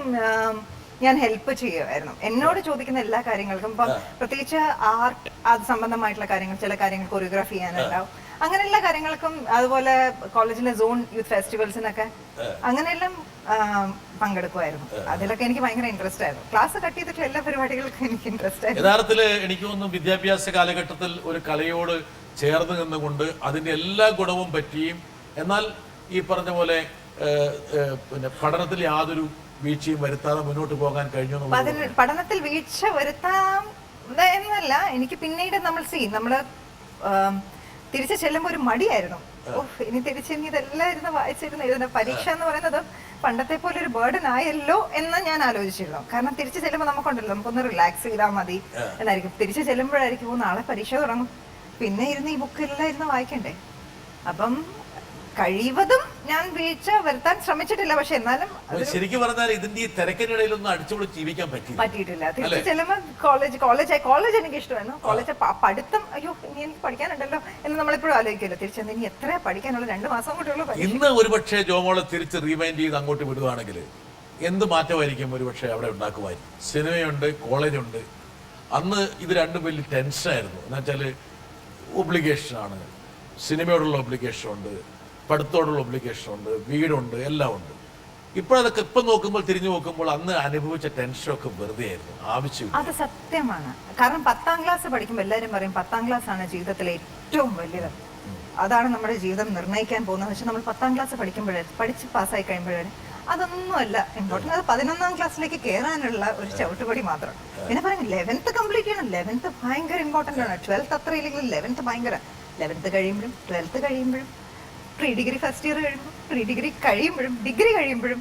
ഞാൻ ഹെൽപ്പ് ചെയ്യുമായിരുന്നു. എന്നോട് ചോദിക്കുന്ന എല്ലാ കാര്യങ്ങൾക്കും, ഇപ്പം പ്രത്യേകിച്ച് ആർട്ട് അത് സംബന്ധമായിട്ടുള്ള കാര്യങ്ങൾ, ചില കാര്യങ്ങൾ കൊറിയോഗ്രാഫി ചെയ്യാനുണ്ടാവും, അങ്ങനെയുള്ള കാര്യങ്ങൾക്കും, അതുപോലെ കോളേജിലെ സോൺ യൂത്ത് ഫെസ്റ്റിവൽസിനൊക്കെ അങ്ങനെയെല്ലാം പങ്കെടുക്കുമായിരുന്നു. അതിലൊക്കെ എനിക്ക് ഭയങ്കര ഇൻട്രസ്റ്റ് ആയിരുന്നു. ക്ലാസ് കട്ട് ചെയ്തിട്ടുള്ള എല്ലാ പരിപാടികൾക്കും എനിക്ക് ഇൻട്രസ്റ്റ് ആയിരുന്നു. യഥാർത്ഥത്തിൽ എനിക്ക് തോന്നുന്നു വിദ്യാഭ്യാസ കാലഘട്ടത്തിൽ ഒരു കലയോട് ചേർന്ന് നിന്നുകൊണ്ട് അതിന്റെ എല്ലാ ഗുണവും പറ്റിയും എന്നാൽ ഈ പറഞ്ഞ പോലെ പിന്നെ പഠനത്തിൽ യാതൊരു വീഴ്ചയും വരുത്താതെ മുന്നോട്ട് പോകാൻ കഴിഞ്ഞു. പഠനത്തിൽ വീഴ്ച വരുത്താം എന്നല്ല, എനിക്ക് പിന്നീട് നമ്മള് തിരിച്ചു ചെല്ലുമ്പോൾ ഒരു മടിയായിരുന്നു. ഇനി തിരിച്ചിനി ഇതെല്ലാം ഇരുന്ന് വായിച്ചിരുന്ന് എഴുതുന്ന പരീക്ഷ എന്ന് പറയുന്നത് പണ്ടത്തെ പോലെ ഒരു ബേർഡൻ ആയല്ലോ എന്ന് ഞാൻ ആലോചിച്ചിരുന്നു. കാരണം തിരിച്ചു ചെല്ലുമ്പോൾ നമുക്കുണ്ടല്ലോ, നമുക്കൊന്ന് റിലാക്സ് ചെയ്താൽ മതി എന്നായിരിക്കും. തിരിച്ചു ചെല്ലുമ്പോഴായിരിക്കും നാളെ പരീക്ഷ തുടങ്ങും, പിന്നെ ഇരുന്ന് ഈ ബുക്കെല്ലാം ഇരുന്ന് വായിക്കണ്ടേ. അപ്പം കഴിവതും ഞാൻ വീഴ്ച വരുത്താൻ ശ്രമിച്ചിട്ടില്ല. പക്ഷെ എന്നാലും ശരിക്കും പറഞ്ഞാൽ ഇതിന്റെ ഈ തിരക്കിനിടയിലൊന്നും അടിച്ചുപൊളിച്ച് ജീവിക്കാൻ പറ്റിയിട്ടില്ല. തിരിച്ചു ചെല്ലുമ്പോൾ കോളേജ് എനിക്ക് ഇഷ്ടമായിരുന്നു. കോളേജ് പഠിത്തം, അയ്യോ ഇനി എനിക്ക് പഠിക്കാനുണ്ടല്ലോ എന്ന് നമ്മളെപ്പോഴും ആലോചിക്കില്ല. തിരിച്ചെന്ന് ഇനി എത്ര പഠിക്കാനുള്ള 2 മാസം കൂടെയുള്ളൂ. ഇന്ന് ഒരുപക്ഷെ ജോമോളെ തിരിച്ച് റീമൈൻഡ് ചെയ്ത് അങ്ങോട്ട് വിടുവാണെങ്കിൽ എന്ത് മാറ്റമായിരിക്കും ഒരുപക്ഷെ അവിടെ ഉണ്ടാക്കുമായിരിക്കും. സിനിമയുണ്ട്, കോളേജുണ്ട്. അന്ന് ഇത് രണ്ടും വലിയ ടെൻഷനായിരുന്നു. എന്നുവെച്ചാൽ ഒബ്ലിഗേഷനാണ്, സിനിമയോടുള്ള ഒബ്ലിഗേഷൻ ഉണ്ട്, പഠിത്തത്തോടുള്ള ഒബ്ലിഗേഷൻ ഉണ്ട്, വീടുണ്ട്, എല്ലാം ഉണ്ട്. ഇപ്പോഴതൊക്കെ ഇപ്പം നോക്കുമ്പോൾ, തിരിഞ്ഞു നോക്കുമ്പോൾ അന്ന് അനുഭവിച്ച ടെൻഷനൊക്കെ വെറുതെ ആയിരുന്നു, ആവശ്യമില്ല. അത് സത്യമാണ്. കാരണം 10ാം ക്ലാസ് പഠിക്കുമ്പോൾ എല്ലാവരും പറയും 10ാം ക്ലാസ് ആണ് ജീവിതത്തിലെ ഏറ്റവും വലിയത്, അതാണ് നമ്മുടെ ജീവിതം നിർണ്ണയിക്കാൻ പോകുന്നത്. പക്ഷെ നമ്മൾ 10ാം ക്ലാസ് പഠിച്ച് പാസ്സായി കഴിയുമ്പോഴാണ് അതൊന്നുമല്ല ഇമ്പോർട്ടൻ്റ്. അത് 11ാം ക്ലാസ്സിലേക്ക് കയറാനുള്ള ഒരു ചവിട്ടുപടി മാത്രം. പിന്നെ പറയും 11th കംപ്ലീറ്റ് ചെയ്യണം, 11th ഭയങ്കര ഇമ്പോർട്ടൻ്റ് ആണ്. 12th അത്ര ഇല്ലെങ്കിൽ 11th ഭയങ്കര. 11th കഴിയുമ്പോഴും 12th കഴിയുമ്പോഴും പ്രീ ഡിഗ്രി ഫസ്റ്റ് ഇയർ കഴിയുമ്പോൾ പ്രീ ഡിഗ്രി കഴിയുമ്പോഴും ഡിഗ്രി കഴിയുമ്പോഴും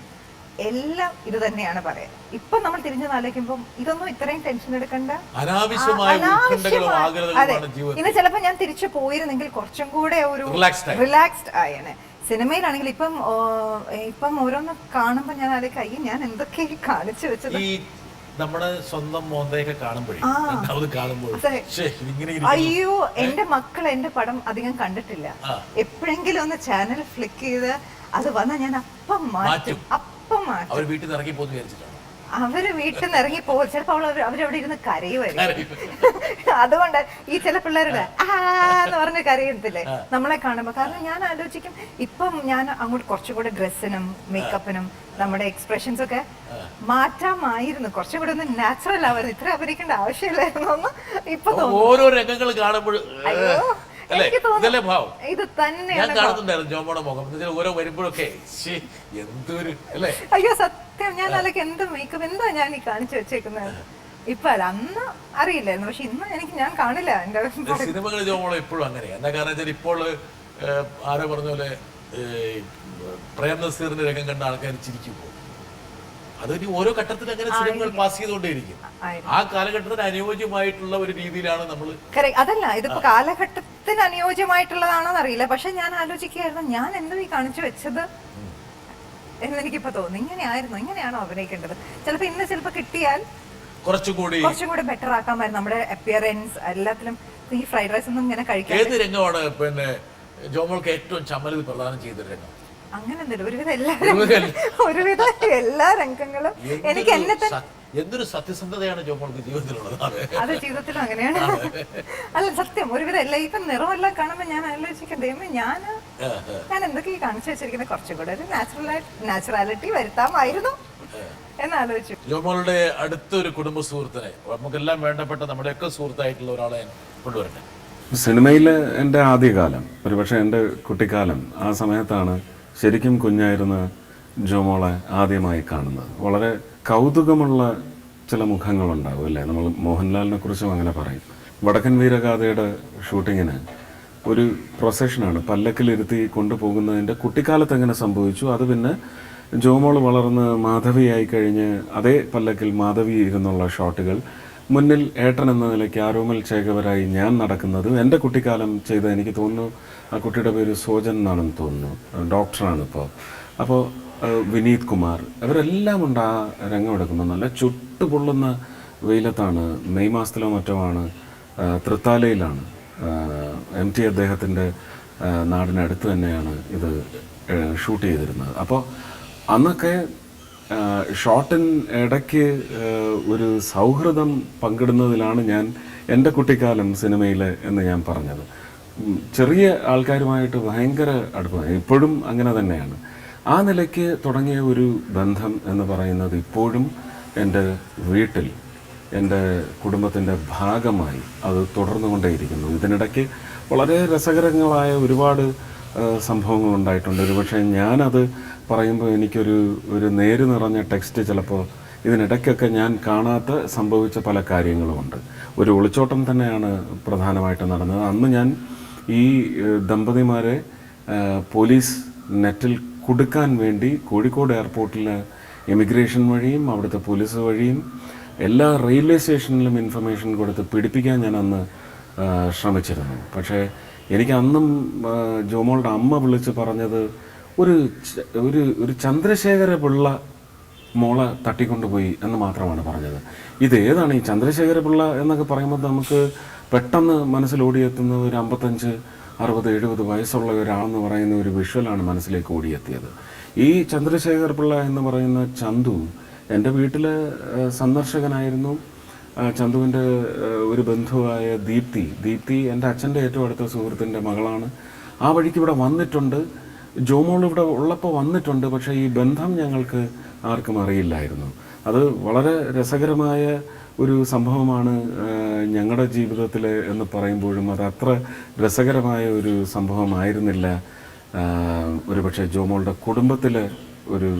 എല്ലാം ഇത് തന്നെയാണ് പറയാം. ഇപ്പൊ നമ്മൾ തിരിഞ്ഞു ആലോചിക്കുമ്പോൾ ഇതൊന്നും ഇത്രയും ടെൻഷൻ എടുക്കണ്ട, അതെ. ഇന്ന് ചിലപ്പോ ഞാൻ തിരിച്ചു പോയിരുന്നെങ്കിൽ കുറച്ചും കൂടെ ഒരു റിലാക്സ്ഡ് ആയേനെ. സിനിമയിലാണെങ്കിൽ ഇപ്പം ഓരോന്ന് കാണുമ്പോ ഞാൻ അതൊക്കെ ഞാൻ എന്തൊക്കെ കാണിച്ചു വെച്ചത്. നമ്മുടെ സ്വന്തം മോന്തയൊക്കെ കാണുമ്പോഴേ അയ്യോ, എന്റെ മക്കൾ എന്റെ പടം അധികം കണ്ടിട്ടില്ല. എപ്പോഴെങ്കിലും ഒന്ന് ചാനൽ ഫ്ലിക്ക് ചെയ്ത് അത് വന്നാ ഞാൻ അപ്പം മാറ്റും. അവർ വീട്ടിൽ നിന്ന് ഇറങ്ങി പോകുന്നു വിചാരിച്ചിട്ടാണ്. അവര് വീട്ടിൽ നിന്ന് ഇറങ്ങി പോകും. ചിലപ്പോ അവരവിടെ ഇരുന്ന് കരയുമായിരിക്കും. അതുകൊണ്ട് ഈ ചില പിള്ളേരുടെ എന്ന് പറഞ്ഞ് കരയത്തില്ലേ നമ്മളെ കാണുമ്പോ. കാരണം ഞാൻ ആലോചിക്കും, ഇപ്പം ഞാൻ അങ്ങോട്ട് കുറച്ചുകൂടെ ഡ്രസ്സിനും മേക്കപ്പിനും നമ്മുടെ എക്സ്പ്രഷൻസ് ഒക്കെ മാറ്റാമായിരുന്നു. കുറച്ചുകൂടെ ഒന്ന് നാച്ചുറൽ ആവായിരുന്നു. ഇത്ര അഭിനയിക്കേണ്ട ആവശ്യമില്ലായിരുന്നു എന്ന് ഇപ്പൊ തോന്നുന്നു. ഓരോ രംഗങ്ങൾ കാണുമ്പോൾ ഇത് തന്നെയാണ് ജോമോടെ മുഖം ഓരോ വരുമ്പോഴൊക്കെ എന്തൊരു അല്ലേ. അയ്യോ സത്യം, ഞാൻ അതൊക്കെ എന്ത് മേക്കപ്പ് എന്താ ഞാൻ ഈ കാണിച്ചു വെച്ചേക്കുന്നത്. ഇപ്പൊ അല്ല, അന്ന് അറിയില്ലായിരുന്നു. പക്ഷെ ഇന്ന് ഞാൻ കാണില്ല എന്റെ സിനിമകൾ. ജോമോളെ ഇപ്പോഴും അങ്ങനെയാ. എന്താ കാരണം വെച്ചാൽ ഇപ്പോൾ ആരോ പറഞ്ഞ പോലെ പ്രേം നസീറിന്റെ രംഗം കണ്ട ആൾക്കാർ ചിരിക്കുമ്പോൾ അതിന് ഓരോ ഘട്ടത്തിൽ അങ്ങനെ സിനിമകൾ പാസ് ചെയ്തുകൊണ്ടേയിരിക്കും. ആ കാലഘട്ടത്തിന് അനുയോജ്യമായിട്ടുള്ള ഒരു രീതിയിലാണ് നമ്മൾ. അതല്ല, ഇതിപ്പോ കാലഘട്ടത്തിന് അനുയോജ്യമായിട്ടുള്ളതാണോന്ന് അറിയില്ല. പക്ഷെ ഞാൻ ആലോചിക്കുകയായിരുന്നു, ഞാൻ എന്തോ ഈ കാണിച്ചു വെച്ചത് എന്നെനിക്കിപ്പോ തോന്നുന്നു. ഇങ്ങനെയാണോ അഭിനയിക്കേണ്ടത്? ചിലപ്പോ ഇന്ന് ചിലപ്പോ കിട്ടിയാൽ കുറച്ചും കൂടി ബെറ്റർ ആക്കാമായിരുന്നു. നമ്മുടെ അപ്പിയറൻസ് എല്ലാത്തിലും. ഈ ഫ്രൈഡ് റൈസ് ഒന്നും ഇങ്ങനെ കഴിക്കാൻ. ഏത് രംഗമാണ് പിന്നെ ജോമോൾക്ക് ഏറ്റവും ചമ്മൽ പ്രദാനം ചെയ്ത രംഗം? അങ്ങനെ ഒരുവിധ എല്ലാ രംഗങ്ങളും എനിക്ക് എന്നെ എന്തൊരു സത്യസന്ധതയാണ് ജോമോൾക്ക് ജീവിതത്തിലുള്ളത്. അത് ജീവിതത്തിലും അങ്ങനെയാണ്. അല്ല സത്യം, ഒരുവിധ എല്ലാം ഇപ്പൊ നിറമെല്ലാം കാണുമ്പോ ഞാൻ ആലോചിക്കും, ദൈവമേ ഞാൻ എന്തൊക്കെ കാണിച്ചു വെച്ചിരിക്കുന്നത്, കുറച്ചും കൂടെ ഒരു നാച്ചുറാലിറ്റി വരുത്താമായിരുന്നു എന്നാലോചിച്ചു. ജോമോളുടെ അടുത്തൊരു കുടുംബ സുഹൃത്തിനെ, നമുക്കെല്ലാം വേണ്ടപ്പെട്ട നമ്മുടെയൊക്കെ സുഹൃത്തായിട്ടുള്ള ഒരാളെ കൊണ്ടുവരട്ടെ. സിനിമയിൽ എൻ്റെ ആദ്യകാലം, ഒരുപക്ഷെ എൻ്റെ കുട്ടിക്കാലം, ആ സമയത്താണ് ശരിക്കും കുഞ്ഞായിരുന്ന ജോമോളെ ആദ്യമായി കാണുന്നത്. വളരെ കൗതുകമുള്ള ചില മുഖങ്ങളുണ്ടാവും അല്ലേ. നമ്മൾ മോഹൻലാലിനെ കുറിച്ചും അങ്ങനെ പറയും. വടക്കൻ വീരഗാഥയുടെ ഷൂട്ടിങ്ങിന് ഒരു പ്രൊസഷനാണ്, പല്ലക്കിലിരുത്തി കൊണ്ടുപോകുന്നതിൻ്റെ കുട്ടിക്കാലത്ത് എങ്ങനെ സംഭവിച്ചു, അത് പിന്നെ ജോമോൾ വളർന്ന് മാധവിയായി കഴിഞ്ഞ് അതേ പല്ലക്കിൽ മാധവി ഇരുന്നുള്ള ഷോട്ടുകൾ, മുന്നിൽ ഏട്ടൻ എന്ന നിലയ്ക്ക് ആരോമൽ ചേകവരായി ഞാൻ നടക്കുന്നത്, എൻ്റെ കുട്ടിക്കാലം ചെയ്ത, എനിക്ക് തോന്നുന്നു ആ കുട്ടിയുടെ പേര് സോജൻ എന്നാണെന്ന് തോന്നുന്നു, ഡോക്ടറാണ് ഇപ്പോൾ. അപ്പോൾ വിനീത് കുമാർ, ഇവരെല്ലാം ഉണ്ട് ആ രംഗം എടുക്കുന്നത്. നല്ല ചുട്ടുപൊള്ളുന്ന വെയിലത്താണ്, മെയ് മാസത്തിലോ മറ്റോ ആണ്, തൃത്താലയിലാണ്. MT അദ്ദേഹത്തിൻ്റെ നാടിനടുത്ത് തന്നെയാണ് ഇത് ഷൂട്ട് ചെയ്തിരുന്നത്. അപ്പോൾ അന്നൊക്കെ ഷോട്ടിൻ ഇടയ്ക്ക് ഒരു സൗഹൃദം പങ്കിടുന്നതിലാണ് ഞാൻ എൻ്റെ കുട്ടിക്കാലം സിനിമയിൽ എന്ന് ഞാൻ പറഞ്ഞത്. ചെറിയ ആൾക്കാരുമായിട്ട് ഭയങ്കര അടുപ്പമാണ്, ഇപ്പോഴും അങ്ങനെ തന്നെയാണ്. ആ നിലയ്ക്ക് തുടങ്ങിയ ഒരു ബന്ധം എന്ന് പറയുന്നത് ഇപ്പോഴും എൻ്റെ വീട്ടിൽ എൻ്റെ കുടുംബത്തിൻ്റെ ഭാഗമായി അത് തുടർന്നുകൊണ്ടേയിരിക്കുന്നു. ഇതിനിടയ്ക്ക് വളരെ രസകരങ്ങളായ ഒരുപാട് സംഭവങ്ങൾ ഉണ്ടായിട്ടുണ്ട്. ഒരുപക്ഷെ ഞാനത് പറയുമ്പോൾ ഒരു നേര് നിറഞ്ഞ ടെക്സ്റ്റ് ചിലപ്പോൾ ഇതിനിടയ്ക്കൊക്കെ ഞാൻ കാണാത്ത സംഭവിച്ച പല കാര്യങ്ങളുമുണ്ട്. ഒരു ഒളിച്ചോട്ടം തന്നെയാണ് പ്രധാനമായിട്ട് നടന്നത്. അന്ന് ഞാൻ ഈ ദമ്പതിമാരെ പോലീസ് നെറ്റിൽ കുടുക്കാൻ വേണ്ടി കോഴിക്കോട് എയർപോർട്ടിൽ ഇമിഗ്രേഷൻ വഴിയും അവിടുത്തെ പോലീസ് വഴിയും എല്ലാ റെയിൽവേ സ്റ്റേഷനിലും ഇൻഫർമേഷൻ കൊടുത്ത് പിടിപ്പിക്കാൻ ഞാൻ അന്ന് ശ്രമിച്ചിരുന്നു. പക്ഷേ എനിക്ക് അന്നും ജോമോളുടെ അമ്മ വിളിച്ച് പറഞ്ഞത് ഒരു ചന്ദ്രശേഖര പിള്ള മോളെ തട്ടിക്കൊണ്ടുപോയി എന്ന് മാത്രമാണ് പറഞ്ഞത്. ഇതേതാണ് ഈ ചന്ദ്രശേഖര പിള്ള എന്നൊക്കെ പറയുമ്പോൾ നമുക്ക് പെട്ടെന്ന് മനസ്സിലോടിയെത്തുന്നത് ഒരു 55, 60, 70 വയസ്സുള്ള ഒരാളെന്ന് പറയുന്ന ഒരു വിഷ്വലാണ് മനസ്സിലേക്ക് ഓടിയെത്തിയത്. ഈ ചന്ദ്രശേഖർ പിള്ള എന്ന് പറയുന്ന ചന്തു എൻ്റെ വീട്ടിലെ സന്ദർശകനായിരുന്നു. ചന്തുവിൻ്റെ ഒരു ബന്ധുവായ ദീപ്തി എൻ്റെ അച്ഛൻ്റെ ഏറ്റവും അടുത്ത സുഹൃത്തിൻ്റെ മകളാണ്. ആ വഴിക്ക് ഇവിടെ വന്നിട്ടുണ്ട്, ജോമോൾ ഇവിടെ ഉള്ളപ്പോൾ വന്നിട്ടുണ്ട്. പക്ഷേ ഈ ബന്ധം ഞങ്ങൾക്ക് ആർക്കും അറിയില്ലായിരുന്നു. അത് വളരെ രസകരമായ ഒരു സംഭവമാണ് ഞങ്ങളുടെ ജീവിതത്തിൽ എന്ന് പറയുമ്പോഴും അത് അത്ര രസകരമായ ഒരു സംഭവമായിരുന്നില്ല ഒരുപക്ഷെ ജോമോളുടെ കുടുംബത്തിലെ ഒരു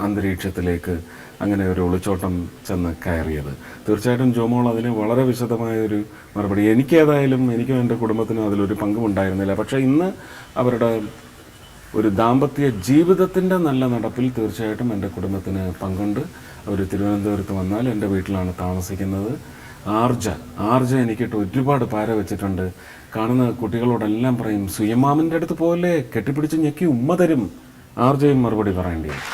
അന്തരീക്ഷത്തിലേക്ക് അങ്ങനെ ഒരു ഒളിച്ചോട്ടം ചെന്ന് കയറിയത്. തീർച്ചയായിട്ടും ജോമോൾ അതിന് വളരെ വിശദമായൊരു മറുപടി. എനിക്കും എൻ്റെ കുടുംബത്തിനും അതിലൊരു പങ്കുമുണ്ടായിരുന്നില്ല. പക്ഷേ ഇന്ന് അവരുടെ ഒരു ദാമ്പത്യ ജീവിതത്തിൻ്റെ നല്ല നടപ്പിൽ തീർച്ചയായിട്ടും എൻ്റെ കുടുംബത്തിന് പങ്കുണ്ട്. അവർ തിരുവനന്തപുരത്ത് വന്നാൽ എൻ്റെ വീട്ടിലാണ് താമസിക്കുന്നത്. ആർജ എനിക്കിട്ട് ഒരുപാട് പാര വെച്ചിട്ടുണ്ട്. കാണുന്ന കുട്ടികളോടെല്ലാം പറയും, സുയമാമിൻ്റെ അടുത്ത് പോലെ കെട്ടിപ്പിടിച്ച് ഞെക്കി ഉമ്മ തരും. ആർജയും മറുപടി പറയേണ്ടി വരും.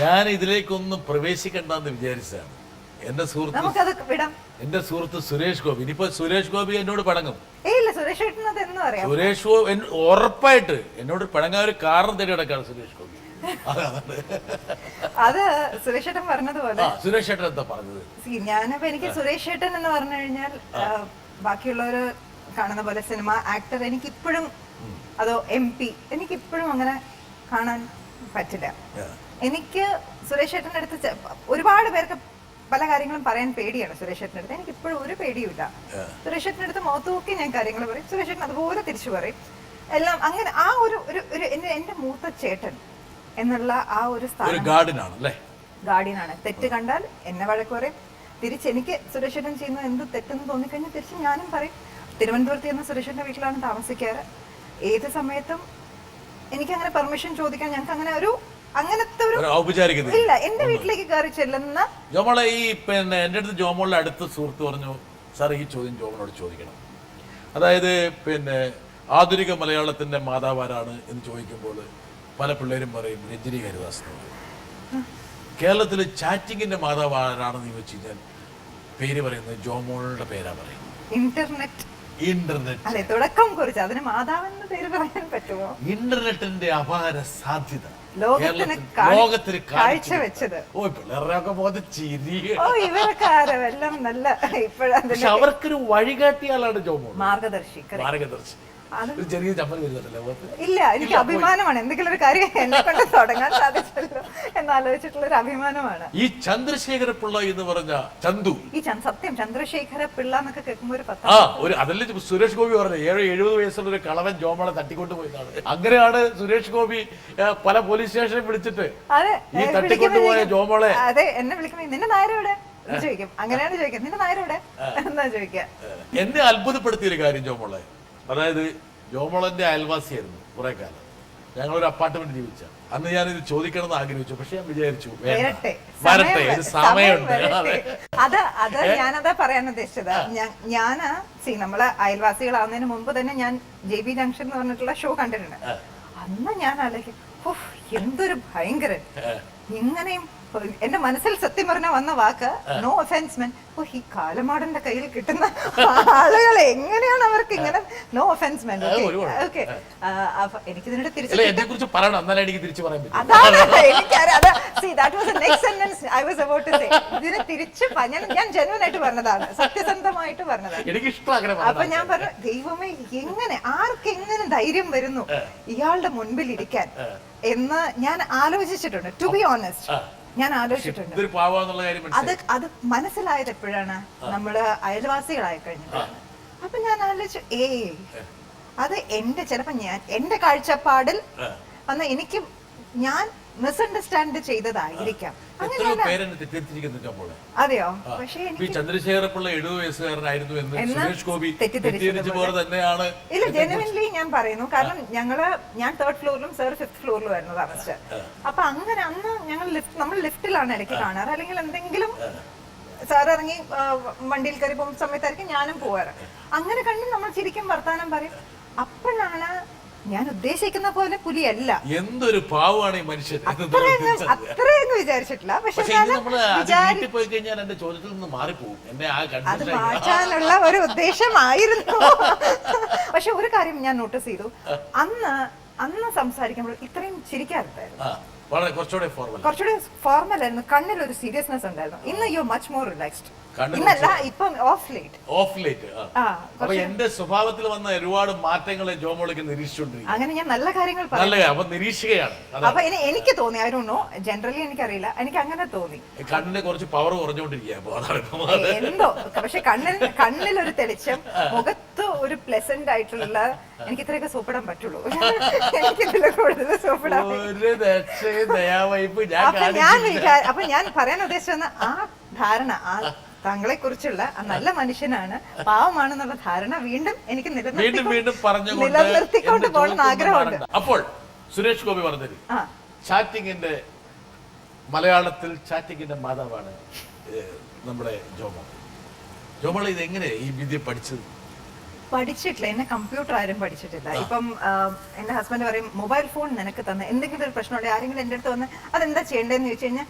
ഞാൻ ഇതിലേക്കൊന്നും പ്രവേശിക്കണ്ടെന്ന് വിചാരിച്ചതാണ്. എന്റെ സുഹൃത്ത് സുരേഷ് ഗോപി. ഇനിയിപ്പോ സുരേഷ് ഗോപി എന്നോട് പടങ്ങും. സുരേഷ് ഗോപി ഉറപ്പായിട്ട് എന്നോട് പടങ്ങാൻ ഒരു കാരണം തേടി കിടക്കാണ് സുരേഷ് ഗോപി. അത് സുരേഷ് ഏട്ടൻ പറഞ്ഞതുപോലെ. സുരേഷ് ഏട്ടൻ എന്താ പറഞ്ഞത്? ഞാനിപ്പോ എനിക്ക് സുരേഷ് ഏട്ടൻ എന്ന് പറഞ്ഞു കഴിഞ്ഞാൽ ബാക്കിയുള്ളവര് കാണുന്ന പോലെ സിനിമ ആക്ടർ എനിക്കിപ്പോഴും അതോ MP എനിക്കിപ്പോഴും അങ്ങനെ കാണാൻ പറ്റില്ല. എനിക്ക് സുരേഷ് ഏട്ടൻ്റെ അടുത്ത് ഒരുപാട് പേർക്ക് പല കാര്യങ്ങളും പറയാൻ പേടിയാണ്. സുരേഷ് ഏട്ടൻ്റെ അടുത്ത് എനിക്ക് ഇപ്പോഴും ഒരു പേടിയുമില്ല. സുരേഷ് ഏട്ടൻ്റെ അടുത്ത് മുഖത്ത് നോക്കി ഞാൻ കാര്യങ്ങൾ പറയും, സുരേഷ് ഏട്ടൻ അതുപോലെ തിരിച്ചു പറയും എല്ലാം. അങ്ങനെ ആ ഒരു എന്റെ മൂത്ത ചേട്ടൻ എന്നുള്ള ആ ഒരു സ്ഥാനം ഗാർഡിയനാണ്. തെറ്റ് കണ്ടാൽ എന്നെ വഴക്ക് പറയും. തിരിച്ച് എനിക്ക് സുരേഷ് ഏട്ടൻ ചെയ്യുന്നത് എന്ത് തെറ്റെന്ന് തോന്നിക്കഴിഞ്ഞാൽ തിരിച്ച് ഞാനും പറയും. തിരുവനന്തപുരത്ത് ചെന്ന സുരേഷിന്റെ വീട്ടിലാണ് താമസിക്കാറ്. ഏത് സമയത്തും എനിക്ക് അങ്ങനെ പെർമിഷൻ ചോദിക്കാൻ ഞങ്ങൾക്ക് അങ്ങനെ അങ്ങനത്തെ ഒരു ഔപചാരികത ഇല്ല. എന്റെ വീട്ടിലേക്ക് കയറി ചെല്ലുന്ന ജോമോളെ എന്റെ അടുത്ത് ജോമോളുടെ അടുത്ത സുഹൃത്ത് പറഞ്ഞു, സാർ ഈ ചോദ്യം ജോമോളോട് ചോദിക്കണം. അതായത് ആധുനിക മലയാളത്തിന്റെ മാതാവാരാണ് എന്ന് ചോദിക്കുമ്പോൾ പല പിള്ളേരും പറയും രഞ്ജിനി ഹരിദാസിനോട്. കേരളത്തിൽ ചാറ്റിങ്ങിന്റെ മാതാവ് ആരാണെന്ന് ചോദിച്ചു കഴിഞ്ഞാൽ പേര് പറയുന്നത് ജോമോളുടെ പേരാ പറയും. ഇന്റർനെറ്റ് അല്ലെ തുടക്കം കുറിച്ച് അതിന് മാതാവെന്ന് പേര് പറയാൻ പറ്റുമോ? ഇന്റർനെറ്റിന്റെ അപാര സാധ്യത ലോകത്തിന് കാഴ്ച വെച്ചത്. ഇവരൊക്കെ നല്ല ഇപ്പോഴാണ് അവർക്കൊരു വഴികാട്ടിയാളാണ് ജോമോൾ. മാർഗദർശി. ചെറിയ ചമ്മൽ വരുന്നല്ലേ? ഇല്ല, എനിക്ക് അഭിമാനമാണ്. എന്തെങ്കിലും ഒരു കാര്യം എന്നെ കൊണ്ട് തുടങ്ങാൻ സാധിച്ചല്ലോ എന്നാലോചിച്ചിട്ടുള്ള ഒരു അഭിമാനമാണ്. ഈ ചന്ദ്രശേഖര പിള്ള എന്ന് പറഞ്ഞ ചന്തു, സത്യം ചന്ദ്രശേഖര പിള്ള എന്നൊക്കെ കേൾക്കുമ്പോ ഒരു അതല്ലേ സുരേഷ് ഗോപി പറഞ്ഞു 70 വയസ്സുള്ള ഒരു കളവൻ ജോമോളെ തട്ടിക്കൊണ്ടു പോയതാണ്. അങ്ങനെയാണ് സുരേഷ് ഗോപി പല പോലീസ് സ്റ്റേഷനിൽ വിളിച്ചിട്ട് ഈ തട്ടിക്കൊണ്ടുപോയ ജോമോളെ അതെ എന്നെ വിളിക്കുമ്പോ നിന്റെ നായരോടെ ചോദിക്കും. അങ്ങനെയാണ് ചോദിക്കാം, നിന്റെ നായരോടെ എന്നാ ചോദിക്കാം. എന്നെ അത്ഭുതപ്പെടുത്തിയൊരു കാര്യം ജോമോളെ, അതായത് ജോമോളന്റെ അയൽവാസിയായിരുന്നു കുറെ കാലം. ഞങ്ങളൊരു അപ്പാർട്ട്മെന്റ് ജീവിച്ച അന്ന് ഞാനിത് ചോദിക്കണം എന്ന് ആഗ്രഹിച്ചു. പക്ഷെ ഞാൻ വിചാരിച്ചു വരട്ടെ, ഒരു സമയമുണ്ട്. അത് ഞാനതാ പറയാൻ ഉദ്ദേശിച്ചത്. നമ്മള് അയൽവാസികളാവുന്നതിന് മുമ്പ് തന്നെ ഞാൻ JB ജംഗ്ഷൻ എന്ന് പറഞ്ഞിട്ടുള്ള ഷോ കണ്ടിട്ടുണ്ട്. അന്ന് ഞാൻ ആലോചിക്കും, എന്തൊരു ഭയങ്കരൻ, ഇങ്ങനെയും എന്റെ മനസ്സിൽ സത്യം പറഞ്ഞ വന്ന വാക്ക് നോ ഒഫൻസ് മെൻ. ഓ, ഈ കാലമാടന്റെ കയ്യിൽ കിട്ടുന്ന ആളുകൾ എങ്ങനെയാണ് അവർക്ക് ഇങ്ങനെ നോ ഒഫൻസ് മെൻ. ഓക്കെ, അപ്പൊ എനിക്കിതിനോട് തിരിച്ചു അതാണ് എനിക്കറിയാം. ഇതിനെ തിരിച്ച് ഞാൻ ജെന്യുവൻ ആയിട്ട് പറഞ്ഞതാണ്, സത്യസന്ധമായിട്ട് പറഞ്ഞതാണ്. അപ്പൊ ഞാൻ പറഞ്ഞു, ദൈവമേ, എങ്ങനെ ആർക്കെങ്ങനെ ധൈര്യം വരുന്നു ഇയാളുടെ മുൻപിൽ ഇരിക്കാൻ എന്ന് ഞാൻ ആലോചിച്ചിട്ടുണ്ട്. ടു ബി ഓണസ്റ്റ്, ഞാൻ ആലോചിച്ചിട്ടുണ്ട്. അത് മനസ്സിലായത് എപ്പോഴാണ്? നമ്മള് അയൽവാസികളായി കഴിഞ്ഞിട്ടാണ്. അപ്പൊ ഞാൻ ആലോചിച്ചു, അത് ചിലപ്പോ എന്റെ കാഴ്ചപ്പാടിൽ വന്ന് എനിക്ക് ഞാൻ മിസ്അണ്ടർസ്റ്റാൻഡ് ചെയ്തതായിരിക്കാം. അതെയോ? പക്ഷേ ചന്ദ്രശേഖര പിള്ള 70 വയസ്സുകാരനായിരുന്നു എന്ന് സുരേഷ് ഗോപി തന്നെയാണ്. ഇല്ല, ജെനുവിൻലി ഞാൻ പറയുന്നു. കാരണം ഞാൻ 3rd ഫ്ലോറിലും സാർ 5th ഫ്ലോറിലും ആയിരുന്നു താമസിച്ചത്. അപ്പൊ അങ്ങനെ അന്ന് നമ്മൾ ലിഫ്റ്റിലാണ് ഇടയ്ക്ക് കാണാറ്, അല്ലെങ്കിൽ എന്തെങ്കിലും സാർ ഇറങ്ങി വണ്ടിയിൽ കയറി പോകുന്ന സമയത്തായിരിക്കും ഞാനും പോവാറ്. അങ്ങനെ കണ്ട് നമ്മൾ ശരിക്കും വർത്താനം പറയും. അപ്പോഴാണ് ഞാൻ ഉദ്ദേശിക്കുന്ന പോലെ പുലിയല്ല, എന്തൊരു പാവമാണ് ഈ മനുഷ്യൻ, അത്രയൊന്നും വിചാരിച്ചിട്ടില്ല. പക്ഷെ അത് മാറ്റാനുള്ള ഒരു ഉദ്ദേശമായിരുന്നു. പക്ഷെ ഒരു കാര്യം ഞാൻ നോട്ടീസ് ചെയ്തു, അന്ന് സംസാരിക്കുമ്പോൾ ഇത്രയും ചിരിക്കാറുണ്ടായിരുന്നു, കുറച്ചുകൂടെ ഫോർമൽ ആയിരുന്നു, കണ്ണിൽ ഒരു സീരിയസ്നെസ് ഉണ്ടായിരുന്നു. ഇന്ന് യു മച്ച് മോർ റിലാക്സ്ഡ്. ഇന്നല്ല, ഇപ്പം ഓഫ് ലേറ്റ്. എന്റെ സ്വഭാവത്തിൽ വന്ന ഒരുപാട് മാറ്റങ്ങളെ ജോമോളൊക്കെ നിരീക്ഷിച്ചുകൊണ്ടിരിക്കും. അങ്ങനെ ഞാൻ നല്ല കാര്യങ്ങൾ നിരീക്ഷിക്കുകയാണ്. അപ്പൊ എനിക്ക് തോന്നി, ഐ ഡോണ്ട് നോ, ജനറലി എനിക്കറിയില്ല, എനിക്ക് അങ്ങനെ തോന്നി. കണ്ണിന് കുറച്ച് പവർ കുറഞ്ഞുകൊണ്ടിരിക്കുക എന്തോ. പക്ഷെ കണ്ണിലൊരു തെളിച്ചം, മുഖത്ത് ഒരു പ്ലസന്റ് ആയിട്ടുള്ള, എനിക്ക് ഇത്രയൊക്കെ സൂപ്പിടാൻ പറ്റുള്ളൂ. എനിക്കിതിൽ കൂടുതൽ സൂപ്പിടാൻ. അപ്പൊ ഞാൻ പറയാൻ ഉദ്ദേശിച്ചത് ആ ധാരണ, ആ താങ്കളെ കുറിച്ചുള്ള നല്ല മനുഷ്യനാണ്, പാവമാണെന്നുള്ള ധാരണ വീണ്ടും എനിക്ക് നിലനിർത്തിക്കൊണ്ട് പോകണമെന്ന് ആഗ്രഹമുണ്ട്. അപ്പോൾ സുരേഷ് ഗോപി പറഞ്ഞത് ചാറ്റിങ്ങിന്റെ മലയാളത്തിൽ ചാറ്റിങ്ങിന്റെ മാതാവാണ് നമ്മുടെ ജോമോൾ. ഇത് എങ്ങനെ ഈ വിദ്യ പഠിച്ചിട്ടില്ല, എന്നെ കമ്പ്യൂട്ടർ ആരും പഠിച്ചിട്ടില്ല. ഇപ്പം എന്റെ ഹസ്ബൻഡ് പറയും, മൊബൈൽ ഫോൺ നിനക്ക് തന്നെ എന്തെങ്കിലും ഒരു പ്രശ്നമുണ്ടെങ്കിൽ ആരെങ്കിലും എന്റെ അടുത്ത് വന്ന് അതെന്താ ചെയ്യേണ്ടതെന്ന് ചോദിച്ചു കഴിഞ്ഞാൽ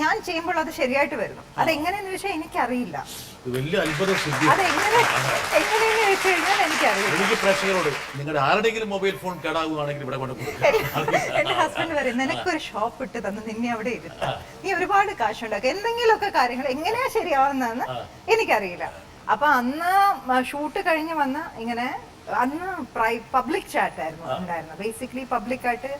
ഞാൻ ചെയ്യുമ്പോൾ അത് ശരിയായിട്ട് വരുന്നു. അതെങ്ങനെയെന്ന് ചോദിച്ചാൽ എനിക്കറിയില്ല. അതെങ്ങനെയെന്ന് ചോദിച്ചു കഴിഞ്ഞാൽ എനിക്കറിയില്ല. നിങ്ങളുടെ ആരുടെങ്കിലും മൊബൈൽ ഫോൺ കേടാവുകയാണെങ്കിൽ ഇവിടെ എന്റെ ഹസ്ബൻഡ് പറയും, നിനക്കൊരു ഷോപ്പ് ഇട്ട് തന്ന് നിന്നെ അവിടെ ഇരുത്താം, നീ ഒരുപാട് കാശുണ്ടാക്കും, എന്തെങ്കിലുമൊക്കെ കാര്യങ്ങൾ എങ്ങനെയാ ശരിയാവുന്നതെന്ന് എനിക്കറിയില്ല. അപ്പൊ അന്ന് ഷൂട്ട് കഴിഞ്ഞ് വന്ന് ഇങ്ങനെ, അന്ന് പബ്ലിക് ചാറ്റ് ആയിരുന്നു ഉണ്ടായിരുന്നത്. ബേസിക്കലി പബ്ലിക് ആയിട്ട്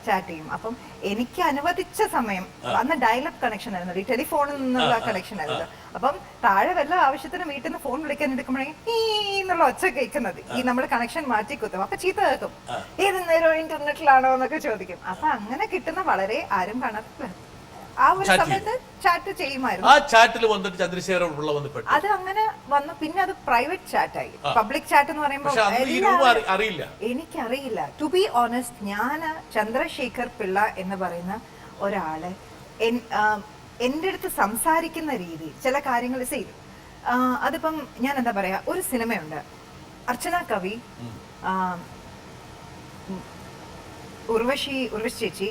ചാറ്റ് ചെയ്യും. അപ്പം എനിക്ക് അനുവദിച്ച സമയം, അന്ന് ഡയലപ്പ് കണക്ഷൻ ആയിരുന്നു, ഈ ടെലിഫോണിൽ നിന്നുള്ള കണക്ഷൻ ആയിരുന്നു. അപ്പം താഴെ വല്ല ആവശ്യത്തിന് വീട്ടിൽ നിന്ന് ഫോൺ വിളിക്കാൻ എടുക്കുമ്പോഴേക്കും ഈ എന്നുള്ള ഒച്ച കേൾക്കുന്നത്, ഈ നമ്മൾ കണക്ഷൻ മാറ്റി കുത്തും. അപ്പൊ ചീത്ത കേൾക്കും, ഏത് നേരം ഇന്റർനെറ്റിലാണോ എന്നൊക്കെ ചോദിക്കും. അപ്പൊ അങ്ങനെ കിട്ടുന്ന വളരെ ആരും കാണാറില്ല ആ ഒരു സമയത്ത് ചാറ്റ് ചെയ്യുമായിരുന്നു. അത് അങ്ങനെ വന്നു. പിന്നെ അത് പ്രൈവറ്റ് ചാറ്റായി. പബ്ലിക് ചാറ്റ് എന്ന് പറയുമ്പോൾ എനിക്കറിയില്ല. ടു ബി ഓണസ്റ്റ്, ഞാൻ ചന്ദ്രശേഖർ പിള്ള എന്ന് പറയുന്ന ഒരാള് എൻ്റെ അടുത്ത് സംസാരിക്കുന്ന രീതി, ചില കാര്യങ്ങൾ ചെയ്യും. അതിപ്പം ഞാൻ എന്താ പറയാ, ഒരു സിനിമയുണ്ട്, അർച്ചന കവി, ഉർവശി ചേച്ചി,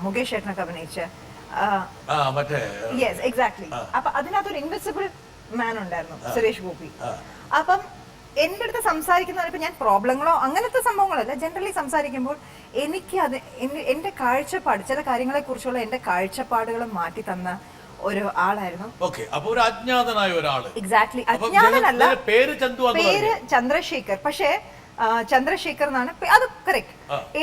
മുകേഷ് ചേട്ടനൊക്കെ അഭിനയിച്ച, യെസ് എക്സാക്ട്ലി. അപ്പൊ അതിനകത്തൊരു ഇൻവിസിബിൾ മാൻ ഉണ്ടായിരുന്നു, സുരേഷ് ഗോപി. അപ്പം എന്റെ അടുത്ത് സംസാരിക്കുന്ന, ഞാൻ പ്രോബ്ലങ്ങളോ അങ്ങനത്തെ സംഭവങ്ങളല്ല, ജനറലി സംസാരിക്കുമ്പോൾ എനിക്ക് അത് എന്റെ കാഴ്ചപ്പാട്, ചില കാര്യങ്ങളെ കുറിച്ചുള്ള എന്റെ കാഴ്ചപ്പാടുകൾ മാറ്റി തന്ന ഒരു ആളായിരുന്നു. എക്സാക്ട്ലി, അജ്ഞാതനല്ല, പേര് ചന്ദ്രശേഖർ. പക്ഷേ ചന്ദ്രശേഖർ എന്നാണ്, അത് കറക്റ്റ്.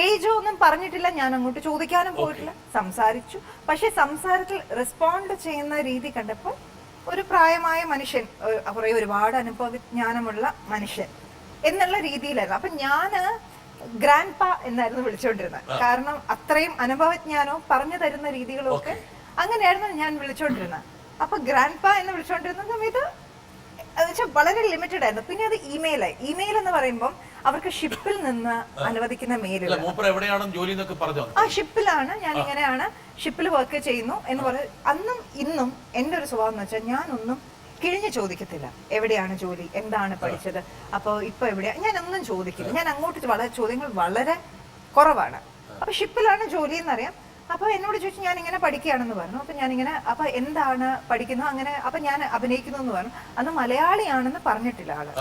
ഏജോ ഒന്നും പറഞ്ഞിട്ടില്ല, ഞാൻ അങ്ങോട്ട് ചോദിക്കാനും പോയിട്ടില്ല, സംസാരിച്ചു. പക്ഷെ സംസാരത്തിൽ റെസ്പോണ്ട് ചെയ്യുന്ന രീതി കണ്ടപ്പോൾ ഒരു പ്രായമായ മനുഷ്യൻ, കുറെ ഒരുപാട് അനുഭവജ്ഞാനമുള്ള മനുഷ്യൻ എന്നുള്ള രീതിയിലായിരുന്നു. അപ്പൊ ഞാന് ഗ്രാൻഡ് പാ എന്നായിരുന്നു വിളിച്ചോണ്ടിരുന്നത്. കാരണം അത്രയും അനുഭവജ്ഞാനവും പറഞ്ഞു തരുന്ന രീതികളും ഒക്കെ അങ്ങനെയായിരുന്നു ഞാൻ വിളിച്ചോണ്ടിരുന്നത്. അപ്പൊ ഗ്രാൻഡ് പാ എന്ന് വിളിച്ചോണ്ടിരുന്ന സമയത്ത് വളരെ ലിമിറ്റഡ് ആയിരുന്നു. പിന്നെ അത് ഇമെയിലായി. ഇമെയിൽ എന്ന് പറയുമ്പോൾ അവർക്ക് ഷിപ്പിൽ നിന്ന് അനുവദിക്കുന്ന മെയിലുകൾ, ആ ഷിപ്പിലാണ്, ഞാൻ ഇങ്ങനെയാണ് ഷിപ്പിൽ വർക്ക് ചെയ്യുന്നു എന്ന് പറയും. അന്നും ഇന്നും എന്റെ ഒരു സ്വഭാവം എന്ന് വെച്ചാൽ ഞാനൊന്നും കിഴിഞ്ഞ് ചോദിക്കത്തില്ല. എവിടെയാണ് ജോലി, എന്താണ് പഠിച്ചത്, അപ്പൊ ഇപ്പൊ എവിടെയാ, ഞാനൊന്നും ചോദിക്കില്ല. ഞാൻ അങ്ങോട്ട് ചോദ്യങ്ങൾ വളരെ കുറവാണ്. അപ്പൊ ഷിപ്പിലാണ് ജോലി എന്നറിയാം. അപ്പൊ എന്നോട് ചോദിച്ചു ഞാൻ ഇങ്ങനെ പഠിക്കുകയാണെന്ന് പറഞ്ഞു. അപ്പൊ ഞാനിങ്ങനെ അപ്പൊ എന്താണ് പഠിക്കുന്നത് അങ്ങനെ. അപ്പൊ ഞാൻ അഭിനയിക്കുന്നു എന്ന് പറഞ്ഞു. അന്ന് മലയാളിയാണെന്ന് പറഞ്ഞിട്ടില്ല ആള്.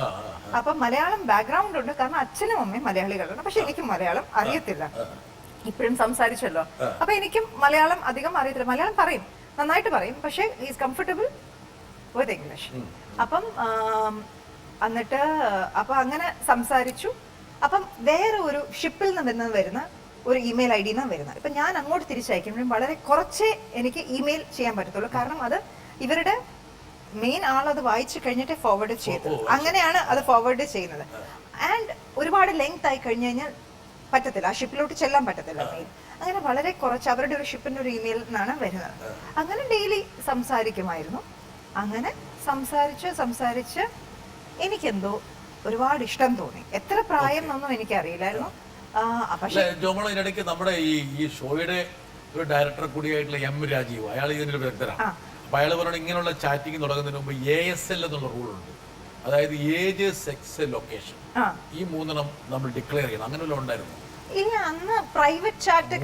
അപ്പൊ മലയാളം ബാക്ക്ഗ്രൗണ്ട് ഉണ്ട്, കാരണം അച്ഛനും അമ്മയും മലയാളികളാണ്. പക്ഷെ എനിക്ക് മലയാളം അറിയത്തില്ല. ഇപ്പോഴും സംസാരിച്ചല്ലോ, അപ്പൊ എനിക്കും മലയാളം അധികം അറിയത്തില്ല. മലയാളം പറയും, നന്നായിട്ട് പറയും, പക്ഷെ ഈസ് കംഫർട്ടബിൾ വിത്ത് ഇംഗ്ലീഷ്. അപ്പം എന്നിട്ട് അപ്പൊ അങ്ങനെ സംസാരിച്ചു. അപ്പം വേറെ ഒരു ഷിപ്പിൽ നിന്ന് വരുന്ന ഒരു ഇമെയിൽ ഐ ഡിന്നാണ് വരുന്നത്. ഇപ്പൊ ഞാൻ അങ്ങോട്ട് തിരിച്ചയക്കുമ്പോഴും വളരെ കുറച്ചേ എനിക്ക് ഇമെയിൽ ചെയ്യാൻ പറ്റത്തുള്ളൂ, കാരണം അത് ഇവരുടെ മെയിൻ ആളത് വായിച്ചു കഴിഞ്ഞിട്ട് ഫോർവേഡ് ചെയ്തത്. അങ്ങനെയാണ് അത് ഫോർവേഡ് ചെയ്യുന്നത്. ആൻഡ് ഒരുപാട് ലെങ്ത് ആയി കഴിഞ്ഞു കഴിഞ്ഞാൽ പറ്റത്തില്ല, ആ ഷിപ്പിലോട്ട് ചെല്ലാൻ പറ്റത്തില്ല മെയിൽ. അങ്ങനെ വളരെ കുറച്ച് അവരുടെ ഒരു ഷിപ്പിന്റെ ഒരു ഇമെയിൽ നിന്നാണ് വരുന്നത്. അങ്ങനെ ഡെയിലി സംസാരിക്കുമായിരുന്നു. അങ്ങനെ സംസാരിച്ച് എനിക്കെന്തോ ഒരുപാട് ഇഷ്ടം തോന്നി. എത്ര പ്രായം എന്നൊന്നും എനിക്കറിയില്ലായിരുന്നു. പക്ഷേ ജോമോള, ഇതിനിടയ്ക്ക് നമ്മുടെ ഈ ഷോയുടെ ഒരു ഡയറക്ടർ കൂടിയായിട്ടുള്ള എം രാജീവ്, അയാൾ ഇതിനൊരു വിദഗ്ധനാണ്. അപ്പൊ അയാൾ പറഞ്ഞു ഇങ്ങനെയുള്ള ചാറ്റിംഗ് തുടങ്ങുന്നതിന് മുമ്പ് ASL എന്നുള്ള റൂളുണ്ട്. അതായത് ഏജ്, സെക്സ്, ലൊക്കേഷൻ, ഈ മൂന്നെണ്ണം നമ്മൾ ഡിക്ലെയർ ചെയ്യണം. അങ്ങനെയുള്ള ഉണ്ടായിരുന്നു. ഇല്ല, അന്ന് പ്രൈവറ്റ് ചാറ്റ്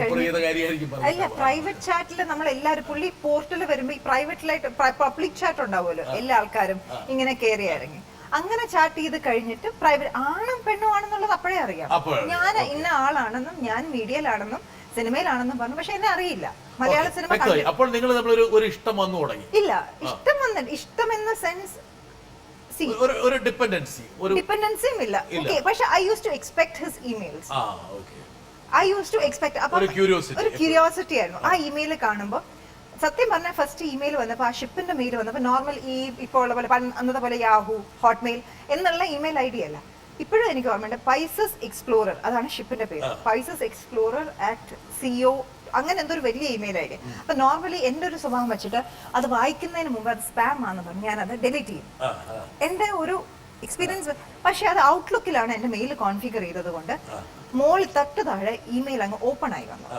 അല്ല, പ്രൈവറ്റ് ചാറ്റിൽ നമ്മൾ എല്ലാവരും പുള്ളി പോർട്ടൽ വരുമ്പോ ഈ പ്രൈവറ്റിലായിട്ട് പബ്ലിക് ചാറ്റ് ഉണ്ടാവുമല്ലോ, എല്ലാ ആൾക്കാരും ഇങ്ങനെ കയറി ഇറങ്ങി അങ്ങനെ ചാറ്റ് ചെയ്ത് കഴിഞ്ഞിട്ട് പ്രൈവറ്റ് ആണും പെണ്ണും ആണെന്നുള്ളത് അപ്പോഴേ അറിയാം. ഞാൻ ഇന്ന ആളാണെന്നും ഞാൻ മീഡിയയിലാണെന്നും സിനിമയിലാണെന്നും പറഞ്ഞു, പക്ഷെ എന്നെ അറിയില്ല. മലയാള സിനിമ അപ്പോൾ നിങ്ങൾ ഒരു ഇഷ്ടം വന്നു തുടങ്ങി? ഇല്ല, ഇഷ്ടം എന്ന സെൻസ് ഒരു ഡിപെൻഡൻസിയും ഇല്ല. ഓക്കേ, പക്ഷെ I use to expect his emails. I use to expect. അപ്പോൾ ഒരു ക്യൂരിയോസിറ്റി ആയിരുന്നു ആ ഇമെയിൽ കാണുമ്പോൾ. സത്യം പറഞ്ഞാൽ ഫസ്റ്റ് ഇമെയിൽ വന്നപ്പോൾ, ആ ഷിപ്പിന്റെ മെയിൽ വന്നപ്പോൾ നോർമൽ ഈ ഇപ്പോൾ ഉള്ള പോലെ അന്നത്തെ പോലെ യാഹു, ഹോട്ട്മെയിൽ എന്നുള്ള ഇമെയിൽ ഐ ഡി അല്ല. ഇപ്പോഴും എനിക്ക് ഓർമ്മയുണ്ട്, പൈസസ് എക്സ്പ്ലോറർ, അതാണ് ഷിപ്പിന്റെ പേര്. പൈസസ് എക്സ്പ്ലോറർ @CO അങ്ങനെ എന്തൊരു വലിയ ഇമെയിൽ ഐ ഡി. അപ്പൊ നോർമലി എന്റെ ഒരു സ്വഭാവം വെച്ചിട്ട് അത് വായിക്കുന്നതിന് മുമ്പ് അത് സ്പാം ആണെന്ന് പറഞ്ഞു ഞാനത് ഡിലീറ്റ് ചെയ്യും. എന്റെ ഒരു എക്സ്പീരിയൻസ്. പക്ഷെ അത് ഔട്ട്ലുക്കിലാണ് എന്റെ മെയിൽ കോൺഫിഗർ ചെയ്തത് കൊണ്ട് മോളിൽ തൊട്ട് താഴെ ഇമെയിൽ അങ്ങ് ഓപ്പൺ ആയി വന്നു.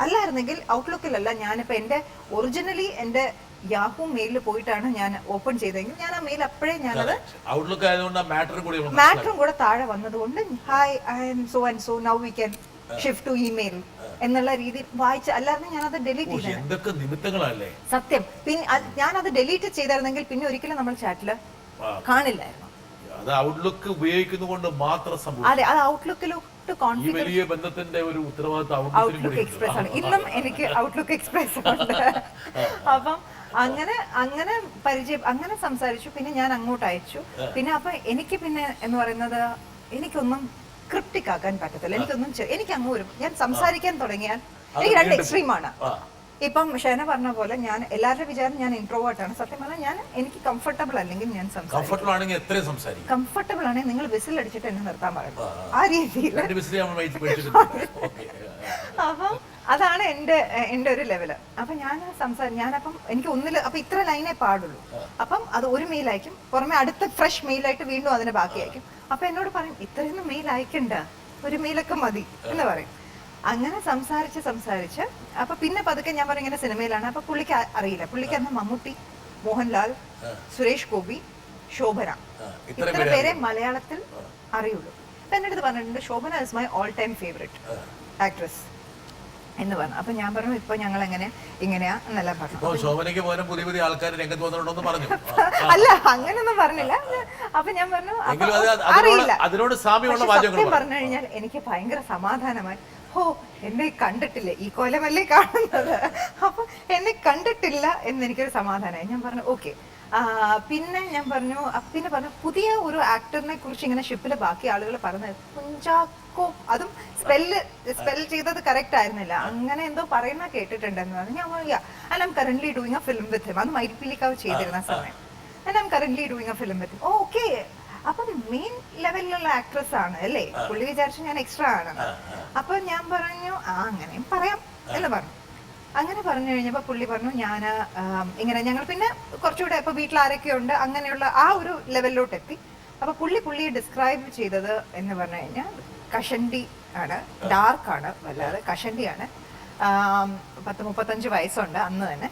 അല്ലായിരുന്നെങ്കിൽ ഔട്ട്ലുക്കിലല്ല, ഞാനിപ്പോ എന്റെ ഒറിജിനലി എന്റെ യാഹൂ മെയിലിൽ പോയിട്ടാണ് ഞാൻ ഓപ്പൺ ചെയ്തെങ്കിൽ ഞാൻ ആ മെയിൽ അപ്പോഴേ ഞാനത് മാറ്ററും കൂടെ താഴെ വന്നതുകൊണ്ട് hi I am so and so now we can shift to email എന്നുള്ള രീതി വായിച്ച്, അല്ലാതെ ഞാനത് ഡിലീറ്റ് ചെയ്തു. സത്യം. പിന്നെ ഞാനത് ഡിലീറ്റ് ചെയ്തായിരുന്നെങ്കിൽ പിന്നെ ഒരിക്കലും നമ്മൾ ചാറ്റില് കാണില്ലായിരുന്നു. അത് ഔട്ട്ലുക്ക് ഉപയോഗിക്കുന്നതുകൊണ്ട് മാത്രം സംഭവിച്ചു. അതെ, അത് ഔട്ട്ലുക്കിലോട്ട് ഈ വലിയ ബന്ധത്തിന്റെ ഒരു ഉത്തരവാദിത്വം ഔട്ട്ലുക്ക് എക്സ്പ്രസ് ആണ്. ഇന്നും എനിക്ക് ഔട്ട്ലുക്ക് എക്സ്പ്രസ് ഉണ്ട്. അപ്പം അങ്ങനെ പരിചയം, അങ്ങനെ സംസാരിച്ചു. പിന്നെ ഞാൻ അങ്ങോട്ട് അയച്ചു. പിന്നെ അപ്പൊ എനിക്ക് പിന്നെ എന്ന് പറയുന്നത് എനിക്കൊന്നും ക്രിപ്റ്റിക് ആക്കാൻ പറ്റത്തില്ല. എനിക്കൊന്നും എനിക്ക് അങ്ങ് വരും. ഞാൻ സംസാരിക്കാൻ തുടങ്ങിയാൽ എനിക്ക് രണ്ട് എക്സ്ട്രീമാണ്. ഇപ്പം ഷെന പറഞ്ഞ പോലെ ഞാൻ എല്ലാവരുടെ വിചാരം ഞാൻ ഇൻട്രോവേർട്ട് ആണ്. സത്യം പറഞ്ഞാൽ എനിക്ക് കംഫർട്ടബിൾ അല്ലെങ്കിൽ ഞാൻ കംഫർട്ടബിൾ ആണെങ്കിൽ നിങ്ങൾ വിസിൽ അടിച്ചിട്ട് എന്നെ നിർത്താൻ പറയുന്നത് ആ രീതിയിൽ. അപ്പം അതാണ് എന്റെ ഒരു ലെവല്. അപ്പൊ ഞാനപ്പം എനിക്ക് ഒന്നില് അപ്പൊ ഇത്ര ലൈനേ പാടുള്ളൂ. അപ്പം അത് ഒരു മെയിൽ അയക്കും, പുറമെ അടുത്ത ഫ്രഷ് മെയിലായിട്ട് വീണ്ടും അതിന് ബാക്കി അയക്കും. അപ്പൊ എന്നോട് പറയും ഇത്രയൊന്നും മെയിൽ അയക്കണ്ട, ഒരു മെയിലൊക്കെ മതി എന്ന് പറയും. അങ്ങനെ സംസാരിച്ച് അപ്പൊ പിന്നെ പതുക്കെ ഞാൻ പറയും ഇങ്ങനെ സിനിമയിലാണ്. അപ്പൊ പുള്ളിക്ക് അറിയില്ല, പുള്ളിക്ക് അന്ന് മമ്മൂട്ടി, മോഹൻലാൽ, സുരേഷ് ഗോപി, ശോഭന, ഇത്ര പേരെ മലയാളത്തിൽ അറിയുള്ളൂ. അപ്പൊ എന്റെ അടുത്ത് പറഞ്ഞിട്ടുണ്ട് Shobhana is my all time favourite actress എന്ന് പറഞ്ഞു. അപ്പൊ ഞാൻ പറഞ്ഞു ഇപ്പൊ ഞങ്ങൾ ഇങ്ങനെയാ എന്നെല്ലാം പറഞ്ഞു. അല്ല, അങ്ങനൊന്നും പറഞ്ഞില്ല. അപ്പൊ ഞാൻ പറഞ്ഞു അറിയില്ല. സത്യം പറഞ്ഞു കഴിഞ്ഞാൽ എനിക്ക് ഭയങ്കര സമാധാനമായി. ഓ, എന്നെ കണ്ടിട്ടില്ലേ, ഈ കോലമല്ലേ കാണുന്നത്, അപ്പൊ എന്നെ കണ്ടിട്ടില്ല എന്ന് എനിക്കൊരു സമാധാനമായി. ഞാൻ പറഞ്ഞു ഓക്കെ. പിന്നെ ഞാൻ പറഞ്ഞു പുതിയ ഒരു ആക്ടറിനെ കുറിച്ച് ഇങ്ങനെ ഷിപ്പിലെ ബാക്കി ആളുകൾ പറഞ്ഞത് കുഞ്ചാക്കോ, അതും സ്പെൽ ചെയ്തത് കറക്റ്റ് ആയിരുന്നില്ല, അങ്ങനെ എന്തോ പറയുന്ന കേട്ടിട്ടുണ്ടെന്ന് പറഞ്ഞു. ഞാൻ പറയാ I am currently doing a film with him. അത് മൈൽപ്പിലിക്കാവ് ചെയ്തിരുന്ന സമയം. I am currently doing a film with him. Okay, അപ്പം മെയിൻ ലെവലിലുള്ള ആക്ട്രസ് ആണ് അല്ലേ, പുള്ളി വിചാരിച്ചു ഞാൻ എക്സ്ട്രാ ആണ്. അപ്പൊ ഞാൻ പറഞ്ഞു അങ്ങനെയും പറയാം എന്ന് പറഞ്ഞു. അങ്ങനെ പറഞ്ഞു കഴിഞ്ഞപ്പോ പുള്ളി പറഞ്ഞു ഞാൻ ഇങ്ങനെ ഞങ്ങൾ പിന്നെ കുറച്ചുകൂടെ ഇപ്പൊ വീട്ടിൽ ആരൊക്കെ ഉണ്ട് അങ്ങനെയുള്ള ആ ഒരു ലെവലിലോട്ട് എത്തി. അപ്പൊ പുള്ളിയെ ഡിസ്ക്രൈബ് ചെയ്തത് എന്ന് പറഞ്ഞു കഴിഞ്ഞാൽ കഷണ്ടി ആണ്, ഡാർക്ക് ആണ്, വല്ലാതെ കഷണ്ടിയാണ്. 30-35 വയസ്സുണ്ട് അന്ന് തന്നെ.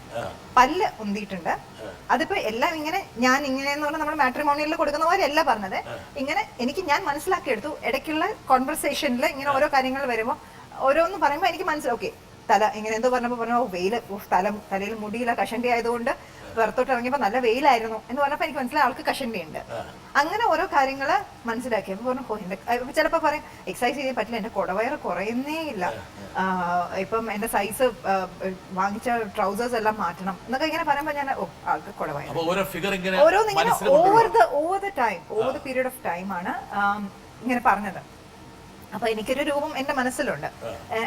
പല്ല് ഉന്തിയിട്ടുണ്ട്. അതിപ്പോ എല്ലാം ഇങ്ങനെ ഞാൻ ഇങ്ങനെയെന്ന് പറഞ്ഞാൽ നമ്മൾ മാട്രിമോണിയലിൽ കൊടുക്കുന്ന പോലെ അല്ല പറഞ്ഞത്. ഇങ്ങനെ ഞാൻ മനസ്സിലാക്കിയെടുത്തു. ഇടയ്ക്കുള്ള കോൺവെർസേഷനിൽ ഇങ്ങനെ ഓരോ കാര്യങ്ങൾ വരുമ്പോൾ ഓരോന്ന് പറയുമ്പോൾ എനിക്ക് മനസ്സിലാവും ഓക്കെ തല ഇങ്ങനെ എന്തോ പറഞ്ഞപ്പോൾ പറഞ്ഞു വെയില് തലയിൽ മുടിയില്ല കഷണ്ടി ആയതുകൊണ്ട് പുറത്തോട്ട് ഇറങ്ങിയപ്പോൾ നല്ല വെയിലായിരുന്നു എന്ന് പറഞ്ഞപ്പോൾ എനിക്ക് മനസ്സിലായി ആൾക്ക് കഷണ്ടി ഉണ്ട്. അങ്ങനെ ഓരോ കാര്യങ്ങൾ മനസ്സിലാക്കി. അപ്പോൾ പറഞ്ഞു എന്റെ ചിലപ്പോൾ പറയും എക്സസൈസ് ചെയ്യാൻ പറ്റില്ല, എന്റെ കുടവയറ് കുറയുന്നേ ഇല്ല, ഇപ്പം എന്റെ സൈസ് വാങ്ങിച്ച ട്രൗസേഴ്സ് എല്ലാം മാറ്റണം എന്നൊക്കെ ഇങ്ങനെ പറയുമ്പോൾ ഞാൻ ആൾക്ക് കുടവയറ് ഓരോന്നിങ്ങനെ over the period of time ആണ് ഇങ്ങനെ പറഞ്ഞത്. അപ്പൊ എനിക്കൊരു രൂപം എന്റെ മനസ്സിലുണ്ട്.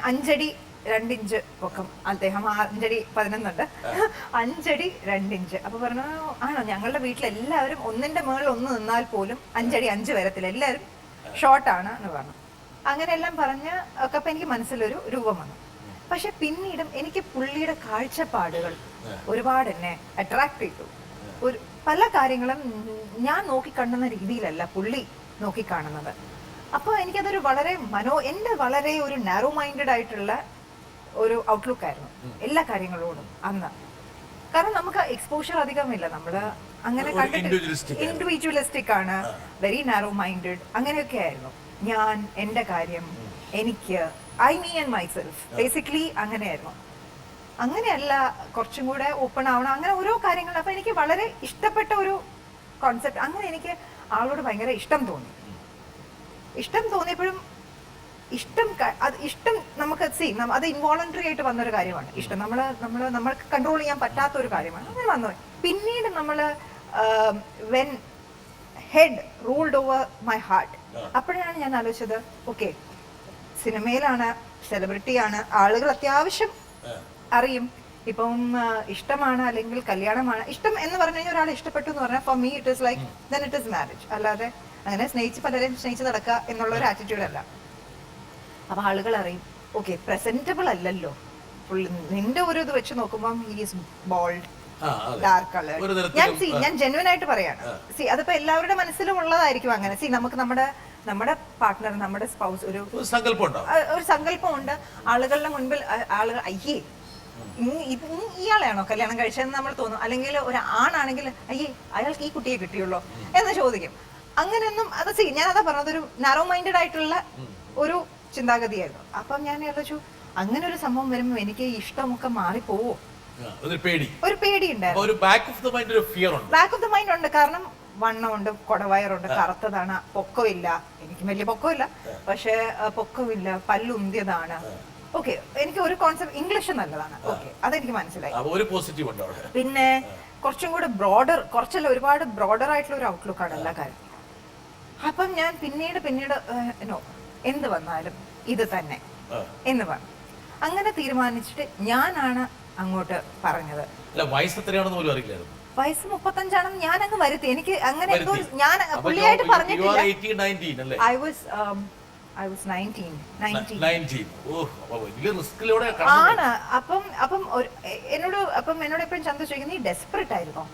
5 അടി 2 ഇഞ്ച് പൊക്കം, അദ്ദേഹം 5 അടി 11 5 അടി 2 ഇഞ്ച്. അപ്പൊ പറഞ്ഞു ആണോ, ഞങ്ങളുടെ വീട്ടിൽ എല്ലാവരും ഒന്നിന്റെ മുകളിൽ ഒന്ന് നിന്നാൽ പോലും 5 അടി 5 വരത്തില്ല, എല്ലാവരും ഷോർട്ടാണ് എന്ന് പറഞ്ഞു. അങ്ങനെയെല്ലാം പറഞ്ഞ് ഒക്കെ അപ്പൊ എനിക്ക് മനസ്സിലൊരു രൂപം വന്നു. പക്ഷെ പിന്നീടും എനിക്ക് പുള്ളിയുടെ കാഴ്ചപ്പാടുകൾ ഒരുപാട് എന്നെ അട്രാക്ട് ചെയ്തു. പല കാര്യങ്ങളും ഞാൻ നോക്കിക്കാണുന്ന രീതിയിലല്ല പുള്ളി നോക്കിക്കാണുന്നത്. അപ്പോൾ എനിക്കതൊരു എൻ്റെ വളരെ ഒരു നാരോ മൈൻഡഡ് ആയിട്ടുള്ള ഒരു ഔട്ട്ലുക്ക് ആയിരുന്നു എല്ലാ കാര്യങ്ങളോടും അന്ന്. കാരണം നമുക്ക് എക്സ്പോഷർ അധികമില്ല, നമ്മള് അങ്ങനെ ഇൻഡിവിജ്വലിസ്റ്റിക് ആണ്, വെരി നാരോ മൈൻഡഡ് അങ്ങനെയൊക്കെ ആയിരുന്നു. ഞാൻ എൻ്റെ കാര്യം, എനിക്ക് മീ ആൻഡ് മൈസെൽഫ് ബേസിക്കലി അങ്ങനെയായിരുന്നു. അങ്ങനെയല്ല, കുറച്ചും കൂടെ ഓപ്പൺ ആവണം, അങ്ങനെ ഓരോ കാര്യങ്ങൾ. അപ്പൊ എനിക്ക് വളരെ ഇഷ്ടപ്പെട്ട ഒരു കോൺസെപ്റ്റ്. അങ്ങനെ എനിക്ക് ആളോട് ഭയങ്കര ഇഷ്ടം തോന്നിയപ്പോഴും ഇഷ്ടം നമുക്ക് അത് ഇൻവോളണ്ടറി ആയിട്ട് വന്നൊരു കാര്യമാണ്. ഇഷ്ടം നമ്മൾക്ക് കൺട്രോൾ ചെയ്യാൻ പറ്റാത്ത ഒരു കാര്യമാണ്. അങ്ങനെ വന്നു. പിന്നീട് when head ruled over my heart, അപ്പോഴാണ് ഞാൻ ആലോചിച്ചത് ഓക്കെ, സിനിമയിലാണ്, സെലിബ്രിറ്റിയാണ്, ആളുകൾ അത്യാവശ്യം അറിയും. ഇപ്പം ഇഷ്ടമാണ് അല്ലെങ്കിൽ കല്യാണമാണ്. ഇഷ്ടം എന്ന് പറഞ്ഞു കഴിഞ്ഞാൽ ഒരാൾ ഇഷ്ടപ്പെട്ടു എന്ന് പറഞ്ഞാൽ for me it is like then it is marriage. അല്ലാതെ അങ്ങനെ പലരെയും സ്നേഹിച്ച് നടക്കുക എന്നുള്ള ഒരു ആറ്റിറ്റ്യൂഡ് അല്ല. അപ്പൊ ആളുകൾ അറിയും ഓക്കെ, പ്രസന്റബിൾ അല്ലല്ലോ നിന്റെ ഒരു ഇത് വെച്ച് നോക്കുമ്പോൾ he is bold, dark colour. ഞാൻ ജെന്യുവൻ ആയിട്ട് പറയാണ്. അതിപ്പോ എല്ലാവരുടെ മനസ്സിലും ഉള്ളതായിരിക്കും അങ്ങനെ. നമുക്ക് നമ്മുടെ പാർട്ട്ണർ, നമ്മുടെ സ്പൗസ് ഒരു സങ്കല്പമുണ്ട്. ആളുകളുടെ മുൻപിൽ ആളുകൾ അയ്യേ ഇയാളെയാണോ കല്യാണം കഴിച്ചതെന്ന് നമ്മൾ തോന്നും. അല്ലെങ്കിൽ ഒരു ആണാണെങ്കിൽ അയ്യേ അയാൾക്ക് ഈ കുട്ടിയെ കിട്ടിയുള്ളൂ എന്ന് ചോദിക്കും. അങ്ങനെയൊന്നും ഞാൻ അതാ പറഞ്ഞത്, ഒരു നാരോ മൈൻഡഡ് ആയിട്ടുള്ള ഒരു ചിന്താഗതിയായിരുന്നു. അപ്പം ഞാൻ ആലോചിച്ചു അങ്ങനെ ഒരു സംഭവം വരുമ്പോ എനിക്ക് ഇഷ്ടമൊക്കെ മാറിപ്പോവോ, ഒരു പേടി ഉണ്ടായിരുന്നു. ബാക്ക് ഓഫ് ദ മൈൻഡ് ഉണ്ട്. കാരണം വണ്ണമുണ്ട്, കൊടവയറുണ്ട്, കറുത്തതാണ്, പൊക്കമില്ല, എനിക്ക് വലിയ പൊക്കമില്ല, പക്ഷെ പൊക്കമില്ല, പല്ലുന്തിയതാണ്. ഓക്കെ, എനിക്ക് ഒരു കോൺസെപ്റ്റ് ഇംഗ്ലീഷ് നല്ലതാണ്. ഓക്കെ, അതെനിക്ക് മനസ്സിലായി. പിന്നെ കുറച്ചും കൂടെ കുറച്ചല്ല ഒരുപാട് ബ്രോഡർ ആയിട്ടുള്ള ഒരു ഔട്ട്ലുക്കാണ് എല്ലാ കാര്യത്തിലും. അപ്പം ഞാൻ പിന്നീട് എന്ത് വന്നാലും ഇത് തന്നെ എന്ന് പറഞ്ഞു. അങ്ങനെ തീരുമാനിച്ചിട്ട് ഞാനാണ് അങ്ങോട്ട് പറഞ്ഞത്. വയസ്സ് 35 ആണെന്ന് ഞാൻ അങ്ങ് വരുത്തി. എനിക്ക് അങ്ങനെ ഞാൻ പുള്ളിയായിട്ട് പറഞ്ഞിട്ടില്ല. I was 19. ആണ്. അപ്പം എന്നോട് എപ്പോഴും ചന്ത ചോദിക്കുന്നത് നീ ഡെസ്പറേറ്റ് ആയിരുന്നോ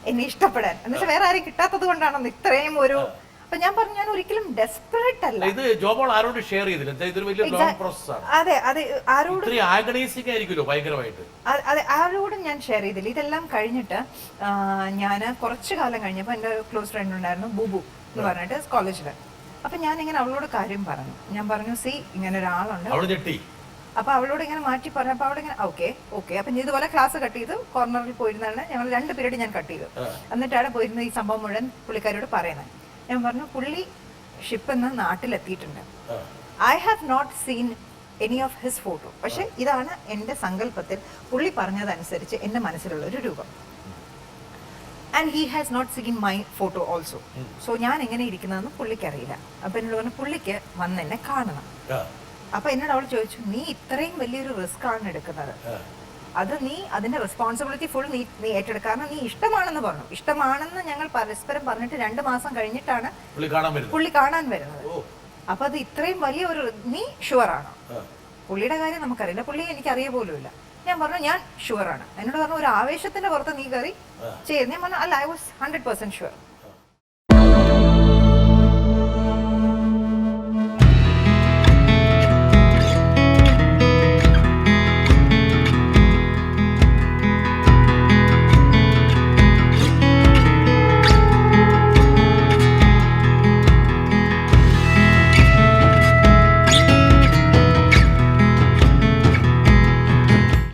എന്നെ ഇഷ്ടപ്പെടാൻ, എന്നുവെച്ചാൽ വേറെ ആരും കിട്ടാത്തത് കൊണ്ടാണോ ഇത്രയും ഒരു. അപ്പൊ ഞാൻ പറഞ്ഞു ഞാൻ ഒരിക്കലും ഡെസ്പറേറ്റ് അല്ല. ഇത് ജോബോൾ ആരോട് ഷെയർ ചെയ്തില്ല, ഇതൊരു വലിയ ലോങ് പ്രോസസ് ആണ്. അതെ ആരോടും ആഗണൈസിംഗ് ആയിരിക്കുമല്ലോ ഭയങ്കരമായിട്ട്. അതെ, ആരോടും ഞാൻ ഷെയർ ചെയ്തില്ല. ഇതെല്ലാം കഴിഞ്ഞിട്ട് ഞാൻ കുറച്ചു കാലം കഴിഞ്ഞപ്പോ എന്റെ ക്ലോസ് ഫ്രണ്ട് ഉണ്ടായിരുന്നു, ബുബു എന്ന് പറഞ്ഞിട്ട് കോളേജില്. അപ്പൊ ഞാൻ ഇങ്ങനെ അവളോട് കാര്യം പറഞ്ഞു. ഞാൻ പറഞ്ഞു ഇങ്ങനെ ഒരാളുണ്ട്. അപ്പൊ അവളോട് ഇങ്ങനെ മാറ്റി പറഞ്ഞപ്പോ അവിടെ ഇങ്ങനെ ഓക്കെ അപ്പൊ ഇതുപോലെ ക്ലാസ് കട്ട് ചെയ്ത് കോർണറിൽ പോയിരുന്നാണ് ഞങ്ങൾ 2 പീരീഡ് ഞാൻ കട്ട് ചെയ്തു. എന്നിട്ടാണ് പോയിരുന്ന ഈ സംഭവം മുഴുവൻ പുള്ളിക്കാരോട് പറയുന്നത്. ഞാൻ പറഞ്ഞു പുള്ളി ഷിപ്പിൽ നിന്ന് നാട്ടിലെത്തിയിട്ടുണ്ട്. I have not seen any of his photo. പക്ഷെ ഇതാണ് എന്റെ സങ്കല്പത്തിൽ പുള്ളി പറഞ്ഞതനുസരിച്ച് എന്റെ മനസ്സിലുള്ള ഒരു രൂപം. And he has not seen my photo also. So ഞാൻ എങ്ങനെ ഇരിക്കുന്നതെന്ന് പുള്ളിക്ക് അറിയില്ല. അപ്പൊ എന്നോട് പറഞ്ഞു പുള്ളിക്ക് വന്ന് എന്നെ കാണണം. അപ്പൊ എന്നോട് അവൾ ചോദിച്ചു നീ ഇത്രയും വലിയൊരു റിസ്ക് ആണ് എടുക്കുന്നത്, അത് നീ അതിന്റെ റെസ്പോൺസിബിലിറ്റി ഫുൾ നീ ഏറ്റെടുക്കുക. കാരണം നീ ഇഷ്ടമാണെന്ന് പറഞ്ഞു. ഇഷ്ടമാണെന്ന് ഞങ്ങൾ പരസ്പരം പറഞ്ഞിട്ട് 2 മാസം കഴിഞ്ഞിട്ടാണ് പുള്ളി കാണാൻ വരുന്നത്. അപ്പൊ അത് ഇത്രയും വലിയ ഒരു നീ ഷുവർ ആണോ? പുള്ളിയുടെ കാര്യം നമുക്കറിയില്ല, പുള്ളി എനിക്ക് അറിയ പോലും ഇല്ല. ഞാൻ പറഞ്ഞു ഞാൻ ഷുവർ ആണ്. എന്നോട് പറഞ്ഞു ഒരു ആവേശത്തിന്റെ പുറത്ത് നീ കയറി ചെയ്യുന്നു. ഞാൻ പറഞ്ഞു അല്ല, ഐ വാസ് 100% ഷുവർ.